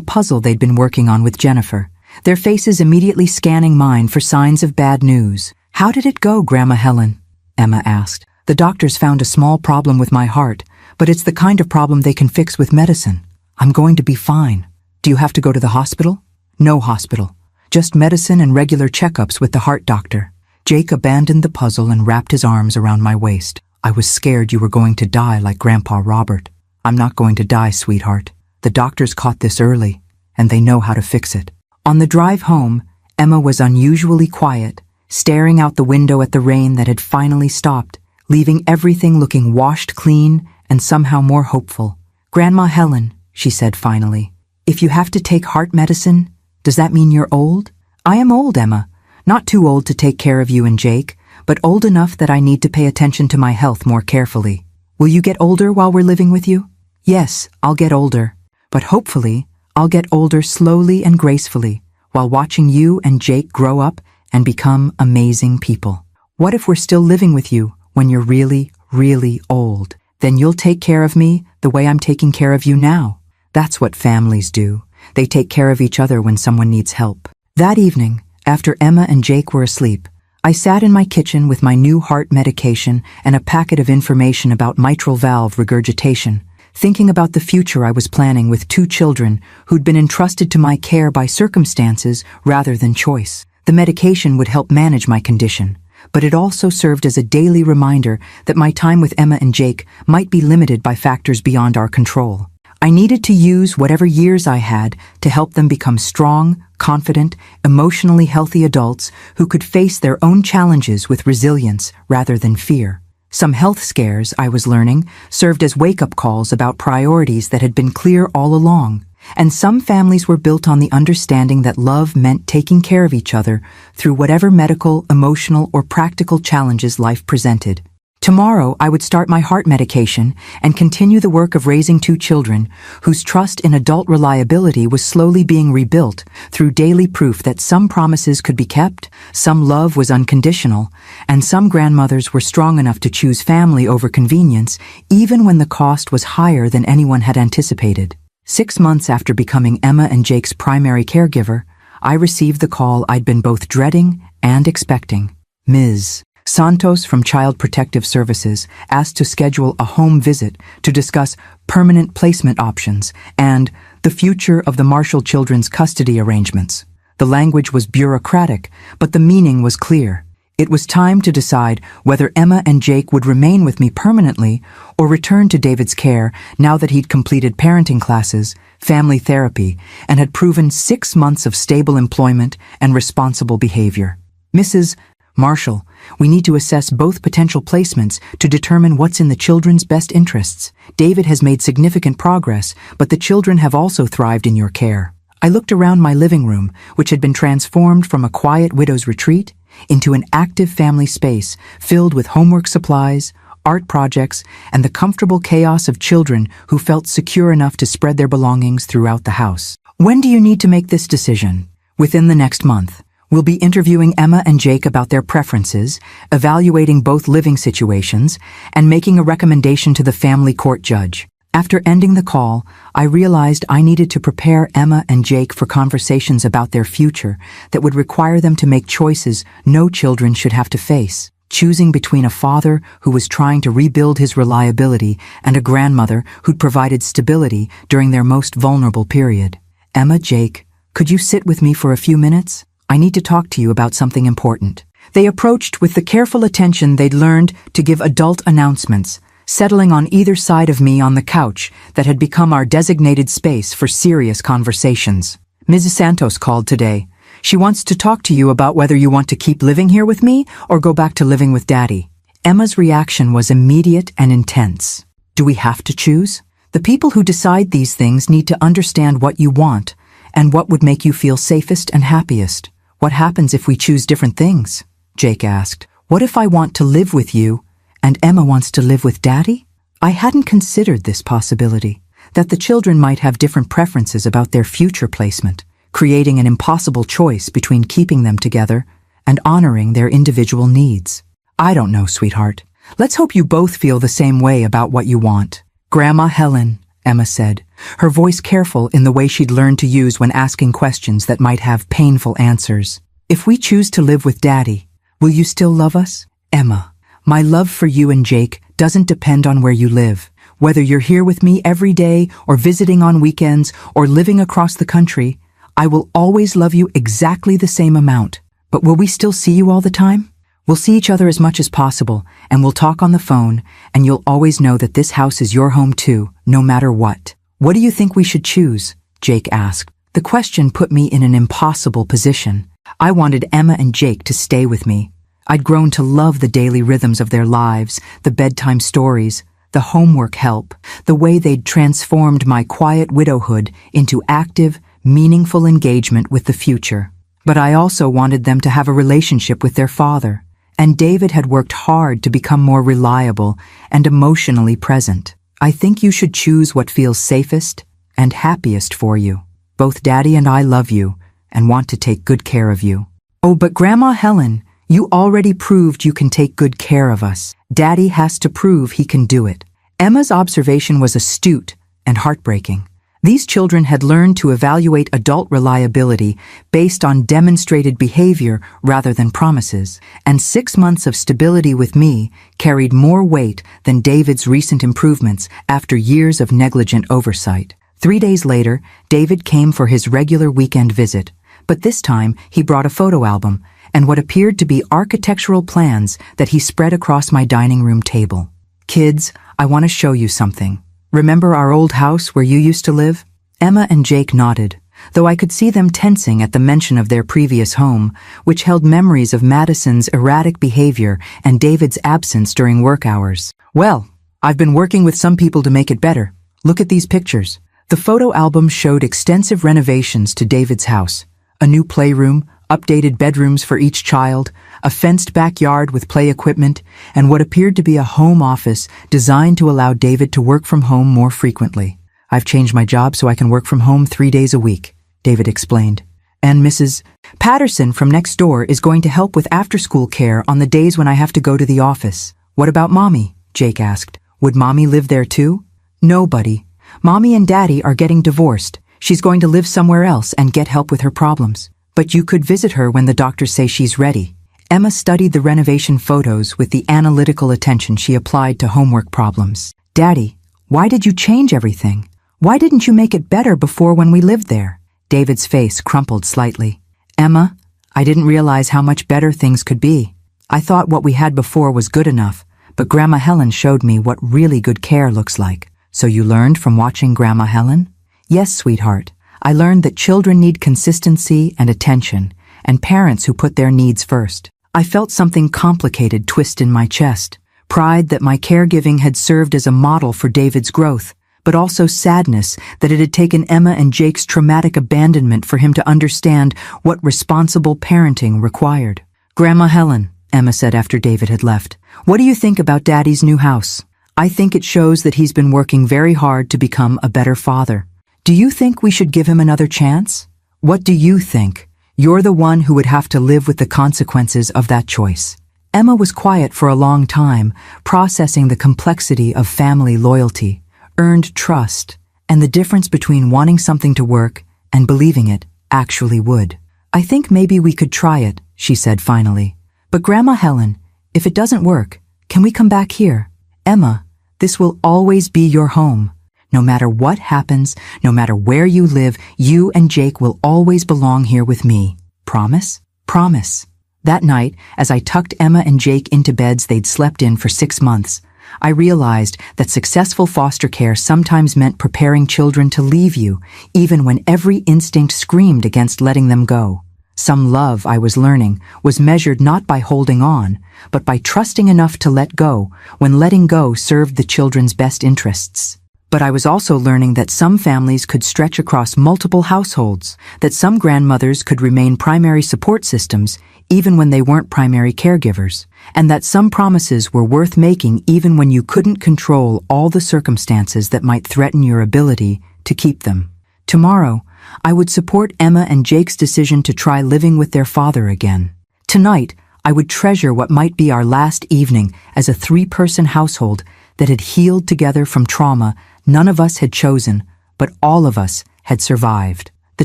[SPEAKER 1] puzzle they'd been working on with Jennifer, their faces immediately scanning mine for signs of bad news. "How did it go, Grandma Helen?" Emma asked. "The doctors found a small problem with my heart, but it's the kind of problem they can fix with medicine. I'm going to be fine. Do you have to go to the hospital?" "No hospital. Just medicine and regular checkups with the heart doctor." Jake abandoned the puzzle and wrapped his arms around my waist. "I was scared you were going to die like Grandpa Robert." "I'm not going to die, sweetheart. The doctors caught this early, and they know how to fix it." On the drive home, Emma was unusually quiet, staring out the window at the rain that had finally stopped, leaving everything looking washed clean and somehow more hopeful. "Grandma Helen," she said finally, "if you have to take heart medicine, does that mean you're old?" "I am old, Emma. Not too old to take care of you and Jake, but old enough that I need to pay attention to my health more carefully. Will you get older while we're living with you?" "Yes, I'll get older. But hopefully, I'll get older slowly and gracefully, while watching you and Jake grow up and become amazing people. What if we're still living with you when you're really, really old? Then you'll take care of me the way I'm taking care of you now. That's what families do. They take care of each other when someone needs help." That evening, after Emma and Jake were asleep, I sat in my kitchen with my new heart medication and a packet of information about mitral valve regurgitation, thinking about the future I was planning with 2 children who'd been entrusted to my care by circumstances rather than choice. The medication would help manage my condition, but it also served as a daily reminder that my time with Emma and Jake might be limited by factors beyond our control. I needed to use whatever years I had to help them become strong, confident, emotionally healthy adults who could face their own challenges with resilience rather than fear. Some health scares, I was learning, served as wake-up calls about priorities that had been clear all along, and some families were built on the understanding that love meant taking care of each other through whatever medical, emotional, or practical challenges life presented. Tomorrow, I would start my heart medication and continue the work of raising two children whose trust in adult reliability was slowly being rebuilt through daily proof that some promises could be kept, some love was unconditional, and some grandmothers were strong enough to choose family over convenience even when the cost was higher than anyone had anticipated. 6 months after becoming Emma and Jake's primary caregiver, I received the call I'd been both dreading and expecting. Ms. Santos from Child Protective Services asked to schedule a home visit to discuss permanent placement options and the future of the Marshall children's custody arrangements. The language was bureaucratic, but the meaning was clear. It was time to decide whether Emma and Jake would remain with me permanently or return to David's care now that he'd completed parenting classes, family therapy, and had proven 6 months of stable employment and responsible behavior. Mrs. Marshall, we need to assess both potential placements to determine what's in the children's best interests. David has made significant progress, but the children have also thrived in your care. I looked around my living room, which had been transformed from a quiet widow's retreat into an active family space filled with homework supplies, art projects, and the comfortable chaos of children who felt secure enough to spread their belongings throughout the house. When do you need to make this decision? Within the next month. We'll be interviewing Emma and Jake about their preferences, evaluating both living situations, and making a recommendation to the family court judge. After ending the call, I realized I needed to prepare Emma and Jake for conversations about their future that would require them to make choices no children should have to face. Choosing between a father who was trying to rebuild his reliability and a grandmother who'd provided stability during their most vulnerable period. Emma, Jake, could you sit with me for a few minutes? I need to talk to you about something important. They approached with the careful attention they'd learned to give adult announcements, settling on either side of me on the couch that had become our designated space for serious conversations. Mrs. Santos called today. She wants to talk to you about whether you want to keep living here with me or go back to living with Daddy. Emma's reaction was immediate and intense. Do we have to choose? The people who decide these things need to understand what you want and what would make you feel safest and happiest. What happens if we choose different things? Jake asked. What if I want to live with you and Emma wants to live with Daddy? I hadn't considered this possibility, that the children might have different preferences about their future placement, creating an impossible choice between keeping them together and honoring their individual needs. I don't know, sweetheart. Let's hope you both feel the same way about what you want. Grandma Helen, Emma said, her voice careful in the way she'd learned to use when asking questions that might have painful answers. If we choose to live with Daddy, will you still love us? Emma, my love for you and Jake doesn't depend on where you live. Whether you're here with me every day or visiting on weekends or living across the country, I will always love you exactly the same amount. But will we still see you all the time? We'll see each other as much as possible, and we'll talk on the phone, and you'll always know that this house is your home too, no matter what. What do you think we should choose? Jake asked. The question put me in an impossible position. I wanted Emma and Jake to stay with me. I'd grown to love the daily rhythms of their lives, the bedtime stories, the homework help, the way they'd transformed my quiet widowhood into active, meaningful engagement with the future. But I also wanted them to have a relationship with their father, and David had worked hard to become more reliable and emotionally present. I think you should choose what feels safest and happiest for you. Both Daddy and I love you and want to take good care of you. Oh, but Grandma Helen, you already proved you can take good care of us. Daddy has to prove he can do it. Emma's observation was astute and heartbreaking. These children had learned to evaluate adult reliability based on demonstrated behavior rather than promises, and 6 months of stability with me carried more weight than David's recent improvements after years of negligent oversight. 3 days later, David came for his regular weekend visit, but this time he brought a photo album and what appeared to be architectural plans that he spread across my dining room table. Kids, I want to show you something. Remember our old house where you used to live? Emma and Jake nodded, though I could see them tensing at the mention of their previous home, which held memories of Madison's erratic behavior and David's absence during work hours. Well, I've been working with some people to make it better. Look at these pictures. The photo album showed extensive renovations to David's house, a new playroom, updated bedrooms for each child, a fenced backyard with play equipment, and what appeared to be a home office designed to allow David to work from home more frequently. "I've changed my job so I can work from home 3 days a week," David explained. "And Mrs. Patterson from next door is going to help with after-school care on the days when I have to go to the office." "What about Mommy?" Jake asked. "Would Mommy live there too?" "No, buddy. Mommy and Daddy are getting divorced. She's going to live somewhere else and get help with her problems. But you could visit her when the doctors say she's ready." Emma studied the renovation photos with the analytical attention she applied to homework problems. "Daddy, why did you change everything? Why didn't you make it better before when we lived there?" David's face crumpled slightly. "Emma, I didn't realize how much better things could be. I thought what we had before was good enough, but Grandma Helen showed me what really good care looks like." "So you learned from watching Grandma Helen?" "Yes, sweetheart. I learned that children need consistency and attention, and parents who put their needs first." I felt something complicated twist in my chest. Pride that my caregiving had served as a model for David's growth, but also sadness that it had taken Emma and Jake's traumatic abandonment for him to understand what responsible parenting required. "Grandma Helen," Emma said after David had left, "what do you think about Daddy's new house? I think it shows that he's been working very hard to become a better father. Do you think we should give him another chance? What do you think? You're the one who would have to live with the consequences of that choice." Emma was quiet for a long time, processing the complexity of family loyalty, earned trust, and the difference between wanting something to work and believing it actually would. "I think maybe we could try it," she said finally. "But Grandma Helen, if it doesn't work, can we come back here? Emma, this will always be your home. No matter what happens, no matter where you live, you and Jake will always belong here with me. Promise?" "Promise." That night, as I tucked Emma and Jake into beds they'd slept in for 6 months, I realized that successful foster care sometimes meant preparing children to leave you, even when every instinct screamed against letting them go. Some love, I was learning, was measured not by holding on, but by trusting enough to let go when letting go served the children's best interests. But I was also learning that some families could stretch across multiple households, that some grandmothers could remain primary support systems even when they weren't primary caregivers, and that some promises were worth making even when you couldn't control all the circumstances that might threaten your ability to keep them. Tomorrow, I would support Emma and Jake's decision to try living with their father again. Tonight, I would treasure what might be our last evening as a 3-person household that had healed together from trauma none of us had chosen, but all of us had survived. The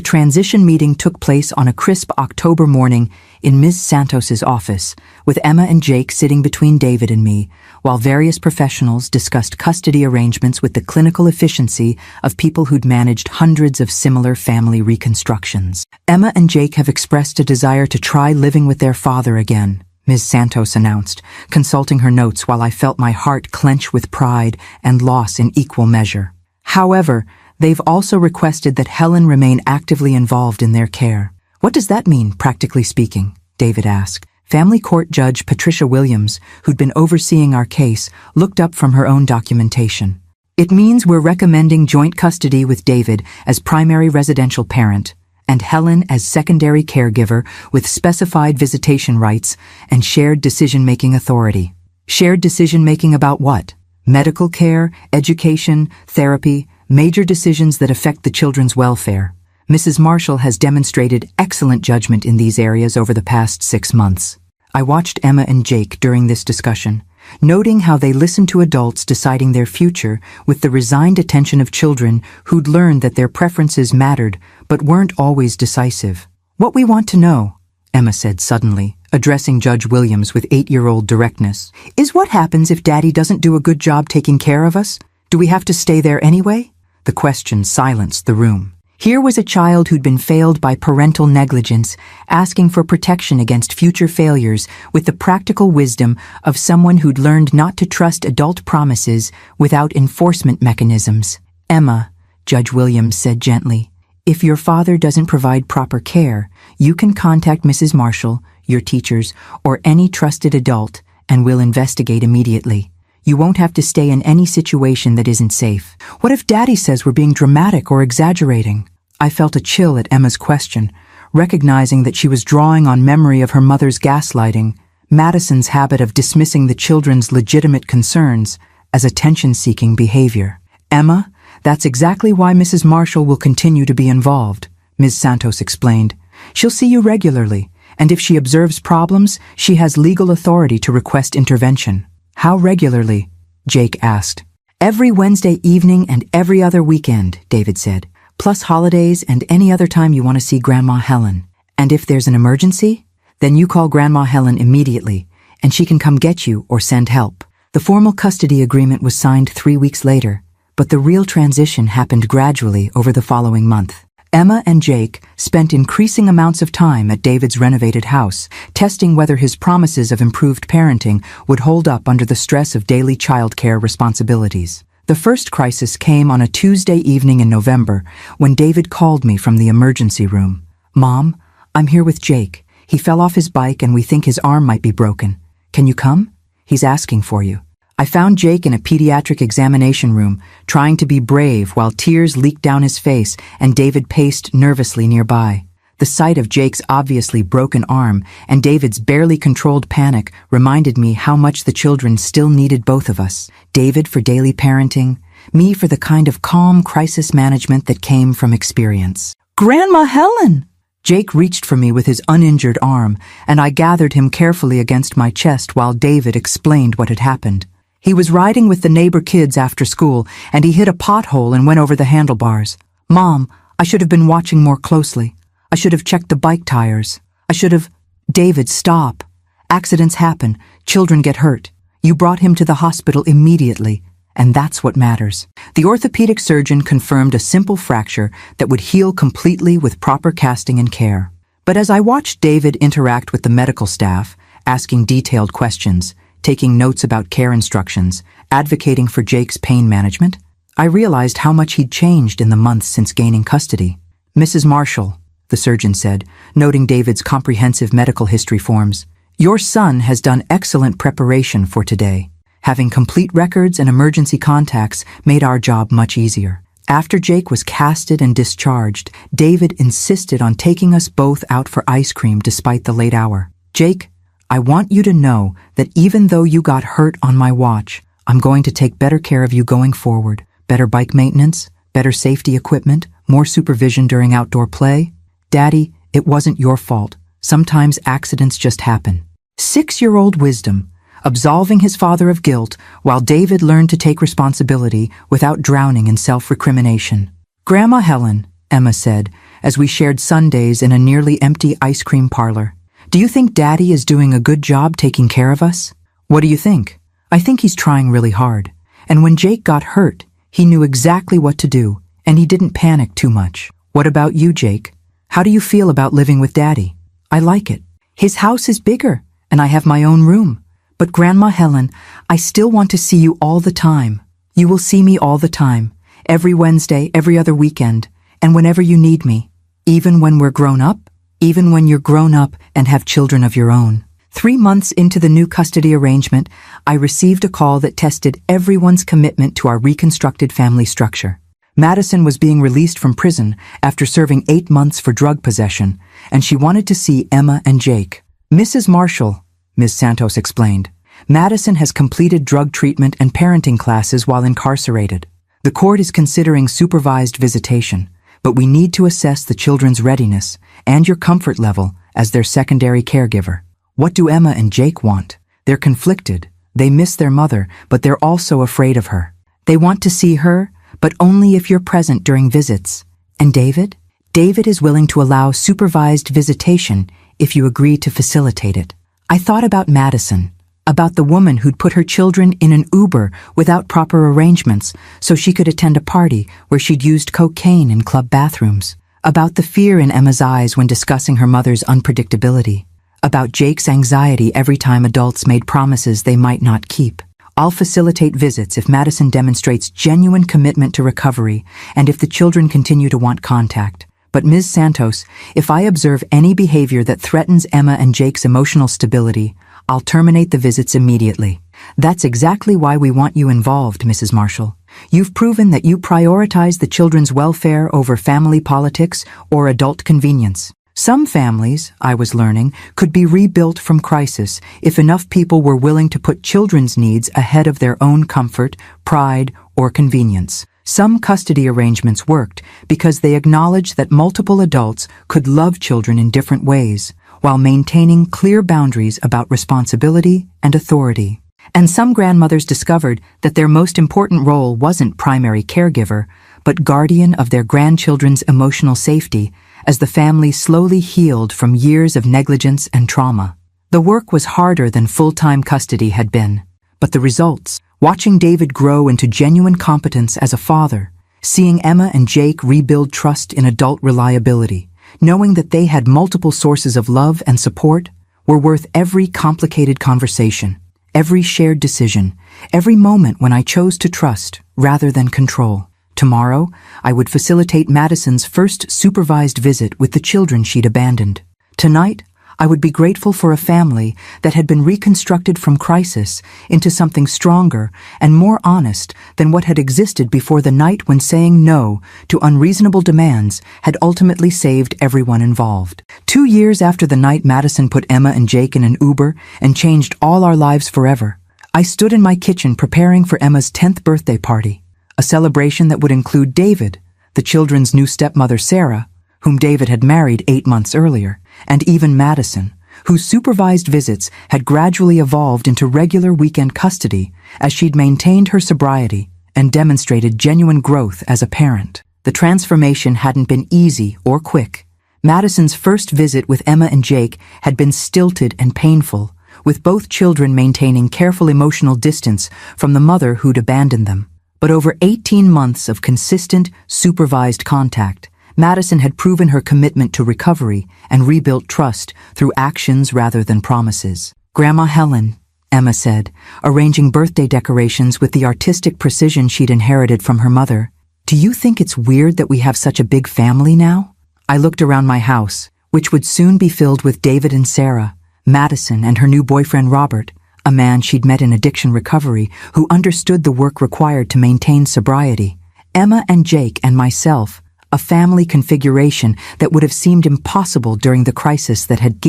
[SPEAKER 1] transition meeting took place on a crisp October morning in Ms. Santos's office, with Emma and Jake sitting between David and me, while various professionals discussed custody arrangements with the clinical efficiency of people who'd managed hundreds of similar family reconstructions. "Emma and Jake have expressed a desire to try living with their father again," Ms. Santos announced, consulting her notes while I felt my heart clench with pride and loss in equal measure. "However, they've also requested that Helen remain actively involved in their care." "What does that mean, practically speaking?" David asked. Family Court Judge Patricia Williams, who'd been overseeing our case, looked up from her own documentation. "It means we're recommending joint custody with David as primary residential parent, and Helen as secondary caregiver with specified visitation rights and shared decision-making authority." Shared decision-making about what? Medical care, education, therapy, major decisions that affect the children's welfare. Mrs. Marshall has demonstrated excellent judgment in these areas over the past 6 months. I watched Emma and Jake during this discussion, noting how they listened to adults deciding their future with the resigned attention of children who'd learned that their preferences mattered but weren't always decisive. "What we want to know," Emma said suddenly, addressing Judge Williams with 8-year-old directness, "is what happens if Daddy doesn't do a good job taking care of us? Do we have to stay there anyway?" The question silenced the room. Here was a child who'd been failed by parental negligence, asking for protection against future failures with the practical wisdom of someone who'd learned not to trust adult promises without enforcement mechanisms. "Emma," Judge Williams said gently, "if your father doesn't provide proper care, you can contact Mrs. Marshall, your teachers, or any trusted adult, and we'll investigate immediately. You won't have to stay in any situation that isn't safe." "What if Daddy says we're being dramatic or exaggerating?" I felt a chill at Emma's question, Recognizing that she was drawing on memory of her mother's gaslighting, Madison's habit of dismissing the children's legitimate concerns as attention-seeking behavior. "Emma, that's exactly why Mrs. Marshall will continue to be involved," Ms. Santos explained. "She'll see you regularly, and if she observes problems, she has legal authority to request intervention." "How regularly?" Jake asked. "Every Wednesday evening and every other weekend," David said, "plus holidays and any other time you want to see Grandma Helen. And if there's an emergency, then you call Grandma Helen immediately, and she can come get you or send help." The formal custody agreement was signed 3 weeks later, but the real transition happened gradually over the following month. Emma and Jake spent increasing amounts of time at David's renovated house, testing whether his promises of improved parenting would hold up under the stress of daily childcare responsibilities. The first crisis came on a Tuesday evening in November when David called me from the emergency room. "Mom, I'm here with Jake. He fell off his bike and we think his arm might be broken. Can you come? He's asking for you." I found Jake in a pediatric examination room, trying to be brave while tears leaked down his face and David paced nervously nearby. The sight of Jake's obviously broken arm and David's barely controlled panic reminded me how much the children still needed both of us. David for daily parenting, me for the kind of calm crisis management that came from experience. "Grandma Helen!" Jake reached for me with his uninjured arm, and I gathered him carefully against my chest while David explained what had happened. He was riding with the neighbor kids after school, and he hit a pothole and went over the handlebars. "Mom, I should have been watching more closely. I should have checked the bike tires. I should have—" "David, stop. Accidents happen. Children get hurt. You brought him to the hospital immediately, and that's what matters." The orthopedic surgeon confirmed a simple fracture that would heal completely with proper casting and care. But as I watched David interact with the medical staff, asking detailed questions, taking notes about care instructions, advocating for Jake's pain management, I realized how much he'd changed in the months since gaining custody. "Mrs. Marshall," the surgeon said, noting David's comprehensive medical history forms, "your son has done excellent preparation for today. Having complete records and emergency contacts made our job much easier." After Jake was casted and discharged, David insisted on taking us both out for ice cream despite the late hour. "Jake, I want you to know that even though you got hurt on my watch, I'm going to take better care of you going forward. Better bike maintenance, better safety equipment, more supervision during outdoor play. Daddy, it wasn't your fault. Sometimes accidents just happen." 6-year-old wisdom, absolving his father of guilt while David learned to take responsibility without drowning in self-recrimination. "Grandma Helen," Emma said, as we shared sundaes in a nearly empty ice cream parlor, "do you think Daddy is doing a good job taking care of us?" "What do you think?" "I think he's trying really hard. And when Jake got hurt, he knew exactly what to do, and he didn't panic too much." "What about you, Jake? How do you feel about living with Daddy?" "I like it. His house is bigger, and I have my own room. But Grandma Helen, I still want to see you all the time. You will see me all the time, every Wednesday, every other weekend, and whenever you need me. Even when we're grown up? Even when you're grown up and have children of your own." 3 months into the new custody arrangement, I received a call that tested everyone's commitment to our reconstructed family structure. Madison was being released from prison after serving 8 months for drug possession, and she wanted to see Emma and Jake. "Mrs. Marshall," Ms. Santos explained, "Madison has completed drug treatment and parenting classes while incarcerated. The court is considering supervised visitation, but we need to assess the children's readiness and your comfort level as their secondary caregiver." What do Emma and Jake want? They're conflicted. They miss their mother, but they're also afraid of her. They want to see her, but only if you're present during visits. And David? David is willing to allow supervised visitation if you agree to facilitate it. I thought about Madison, about the woman who'd put her children in an Uber without proper arrangements so she could attend a party where she'd used cocaine in club bathrooms, about the fear in Emma's eyes when discussing her mother's unpredictability, about Jake's anxiety every time adults made promises they might not keep. I'll facilitate visits if Madison demonstrates genuine commitment to recovery and if the children continue to want contact. But Ms. Santos, if I observe any behavior that threatens Emma and Jake's emotional stability, I'll terminate the visits immediately. That's exactly why we want you involved, Mrs. Marshall. You've proven that you prioritize the children's welfare over family politics or adult convenience. Some families, I was learning, could be rebuilt from crisis if enough people were willing to put children's needs ahead of their own comfort, pride, or convenience. Some custody arrangements worked because they acknowledged that multiple adults could love children in different ways, while maintaining clear boundaries about responsibility and authority. And some grandmothers discovered that their most important role wasn't primary caregiver, but guardian of their grandchildren's emotional safety as the family slowly healed from years of negligence and trauma. The work was harder than full-time custody had been, but the results, watching David grow into genuine competence as a father, seeing Emma and Jake rebuild trust in adult reliability, knowing that they had multiple sources of love and support, were worth every complicated conversation, every shared decision, every moment when I chose to trust rather than control. Tomorrow, I would facilitate Madison's first supervised visit with the children she'd abandoned. Tonight, I would be grateful for a family that had been reconstructed from crisis into something stronger and more honest than what had existed before the night when saying no to unreasonable demands had ultimately saved everyone involved. 2 years after the night Madison put Emma and Jake in an Uber and changed all our lives forever, I stood in my kitchen preparing for Emma's 10th birthday party, a celebration that would include David, the children's new stepmother Sarah, whom David had married 8 months earlier, and even Madison, whose supervised visits had gradually evolved into regular weekend custody as she'd maintained her sobriety and demonstrated genuine growth as a parent. The transformation hadn't been easy or quick. Madison's first visit with Emma and Jake had been stilted and painful, with both children maintaining careful emotional distance from the mother who'd abandoned them. But over 18 months of consistent, supervised contact, Madison had proven her commitment to recovery and rebuilt trust through actions rather than promises. "Grandma Helen," Emma said, arranging birthday decorations with the artistic precision she'd inherited from her mother, "do you think it's weird that we have such a big family now?" I looked around my house, which would soon be filled with David and Sarah, Madison and her new boyfriend Robert, a man she'd met in addiction recovery who understood the work required to maintain sobriety, Emma and Jake and myself, a family configuration that would have seemed impossible during the crisis that had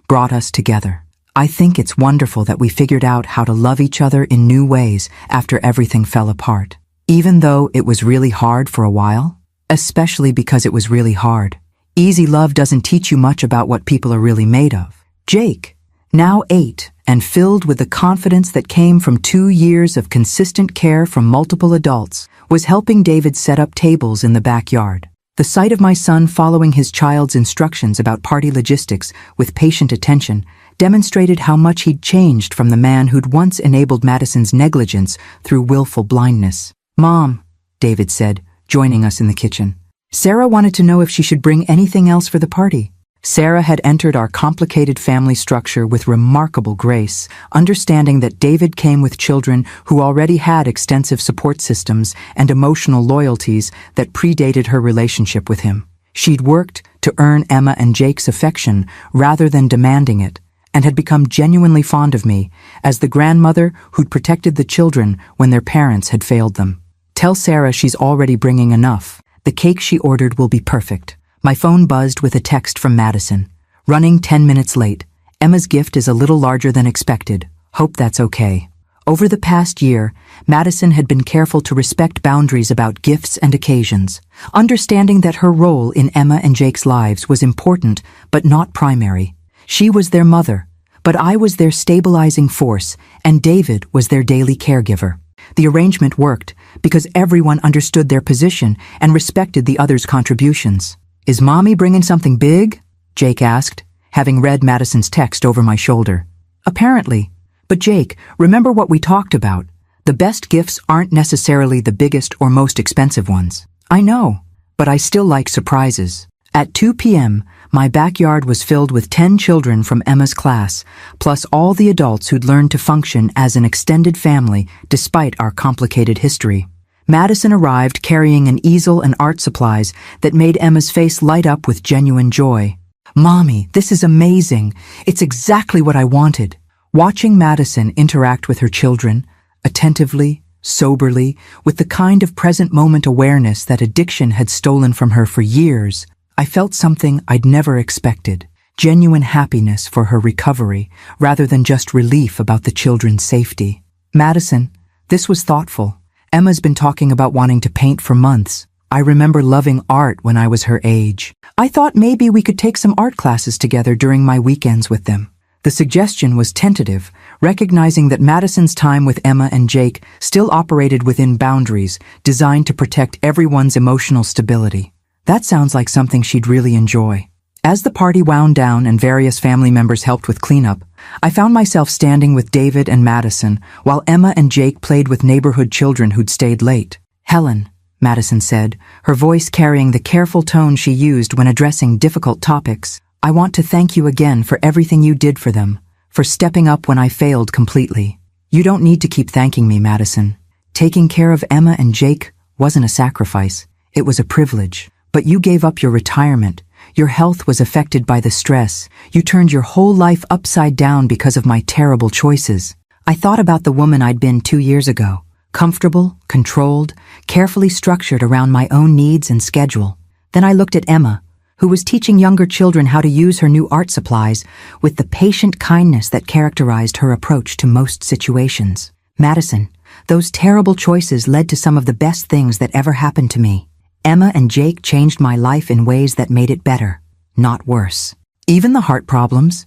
[SPEAKER 1] brought us together. I think it's wonderful that we figured out how to love each other in new ways after everything fell apart, even though it was really hard for a while, especially because it was really hard. Easy love doesn't teach you much about what people are really made of. Jake, now 8, and filled with the confidence that came from 2 years of consistent care from multiple adults, was helping David set up tables in the backyard. The sight of my son following his child's instructions about party logistics with patient attention demonstrated how much he'd changed from the man who'd once enabled Madison's negligence through willful blindness. "Mom," David said, joining us in the kitchen. "Sarah wanted to know if she should bring anything else for the party." Sarah had entered our complicated family structure with remarkable grace, understanding that David came with children who already had extensive support systems and emotional loyalties that predated her relationship with him. She'd worked to earn Emma and Jake's affection rather than demanding it, and had become genuinely fond of me as the grandmother who'd protected the children when their parents had failed them. "Tell Sarah she's already bringing enough. The cake she ordered will be perfect." My phone buzzed with a text from Madison. "Running 10 minutes late. Emma's gift is a little larger than expected. Hope that's okay." Over the past year, Madison had been careful to respect boundaries about gifts and occasions, understanding that her role in Emma and Jake's lives was important but not primary. She was their mother, but I was their stabilizing force, and David was their daily caregiver. The arrangement worked because everyone understood their position and respected the other's contributions. "Is Mommy bringing something big?" Jake asked, having read Madison's text over my shoulder. "Apparently. But Jake, remember what we talked about. The best gifts aren't necessarily the biggest or most expensive ones." "I know, but I still like surprises." At 2 p.m., my backyard was filled with 10 children from Emma's class, plus all the adults who'd learned to function as an extended family despite our complicated history. Madison arrived carrying an easel and art supplies that made Emma's face light up with genuine joy. "Mommy, this is amazing. It's exactly what I wanted." Watching Madison interact with her children, attentively, soberly, with the kind of present moment awareness that addiction had stolen from her for years, I felt something I'd never expected, genuine happiness for her recovery rather than just relief about the children's safety. Madison, this was thoughtful. Emma's been talking about wanting to paint for months. I remember loving art when I was her age. I thought maybe we could take some art classes together during my weekends with them. The suggestion was tentative, recognizing that Madison's time with Emma and Jake still operated within boundaries designed to protect everyone's emotional stability. That sounds like something she'd really enjoy. As the party wound down and various family members helped with cleanup, I found myself standing with David and Madison while Emma and Jake played with neighborhood children who'd stayed late. "Helen," Madison said, her voice carrying the careful tone she used when addressing difficult topics, "I want to thank you again for everything you did for them, for stepping up when I failed completely." "You don't need to keep thanking me, Madison. Taking care of Emma and Jake wasn't a sacrifice, it was a privilege. But you gave up your retirement. Your health was affected by the stress. You turned your whole life upside down because of my terrible choices." I thought about the woman I'd been 2 years ago, comfortable, controlled, carefully structured around my own needs and schedule. Then I looked at Emma, who was teaching younger children how to use her new art supplies with the patient kindness that characterized her approach to most situations. "Madison, those terrible choices led to some of the best things that ever happened to me. Emma and Jake changed my life in ways that made it better, not worse. Even the heart problems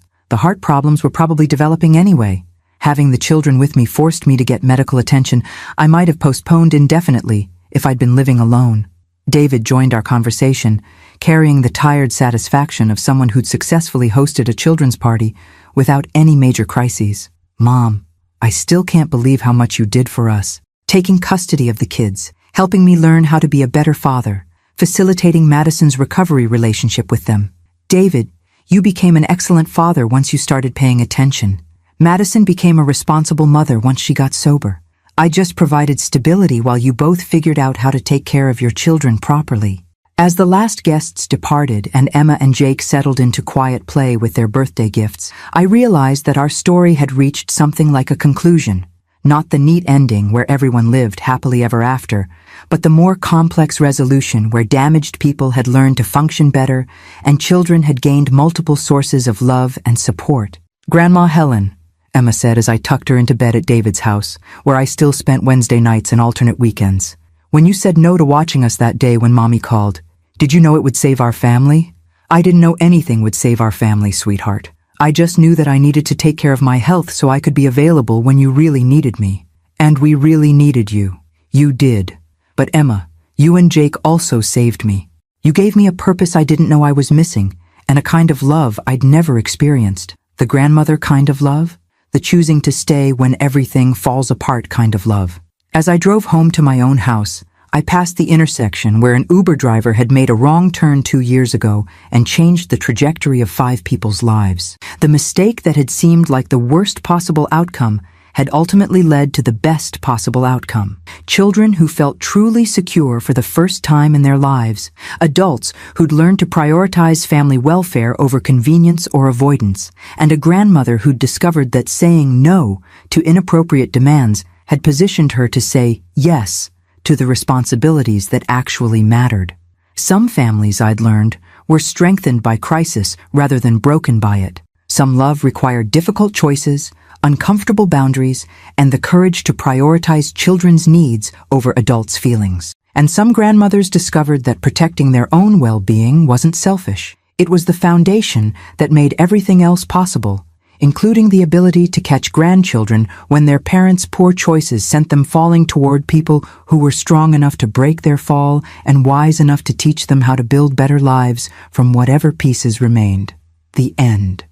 [SPEAKER 1] were probably developing anyway. Having the children with me forced me to get medical attention I might have postponed indefinitely if I'd been living alone." David joined our conversation, carrying the tired satisfaction of someone who'd successfully hosted a children's party without any major crises. "Mom, I still can't believe how much you did for us. Taking custody of the kids, helping me learn how to be a better father, facilitating Madison's recovery relationship with them. David, you became an excellent father once you started paying attention. Madison became a responsible mother once she got sober. I just provided stability while you both figured out how to take care of your children properly." As the last guests departed and Emma and Jake settled into quiet play with their birthday gifts, I realized that our story had reached something like a conclusion. Not the neat ending where everyone lived happily ever after, but the more complex resolution where damaged people had learned to function better and children had gained multiple sources of love and support. "Grandma Helen," Emma said as I tucked her into bed at David's house, where I still spent Wednesday nights and alternate weekends. "When you said no to watching us that day when Mommy called, did you know it would save our family?" "I didn't know anything would save our family, sweetheart. I just knew that I needed to take care of my health so I could be available when you really needed me. And we really needed you. You did. But Emma, you and Jake also saved me. You gave me a purpose I didn't know I was missing, and a kind of love I'd never experienced. The grandmother kind of love, the choosing to stay when everything falls apart kind of love." As I drove home to my own house, I passed the intersection where an Uber driver had made a wrong turn 2 years ago and changed the trajectory of 5 people's lives. The mistake that had seemed like the worst possible outcome had ultimately led to the best possible outcome. Children who felt truly secure for the first time in their lives, adults who'd learned to prioritize family welfare over convenience or avoidance, and a grandmother who'd discovered that saying no to inappropriate demands had positioned her to say yes to the responsibilities that actually mattered. Some families, I'd learned, were strengthened by crisis rather than broken by it. Some love required difficult choices, uncomfortable boundaries, and the courage to prioritize children's needs over adults' feelings. And some grandmothers discovered that protecting their own well-being wasn't selfish. It was the foundation that made everything else possible, including the ability to catch grandchildren when their parents' poor choices sent them falling toward people who were strong enough to break their fall and wise enough to teach them how to build better lives from whatever pieces remained. The end.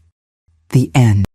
[SPEAKER 1] The end.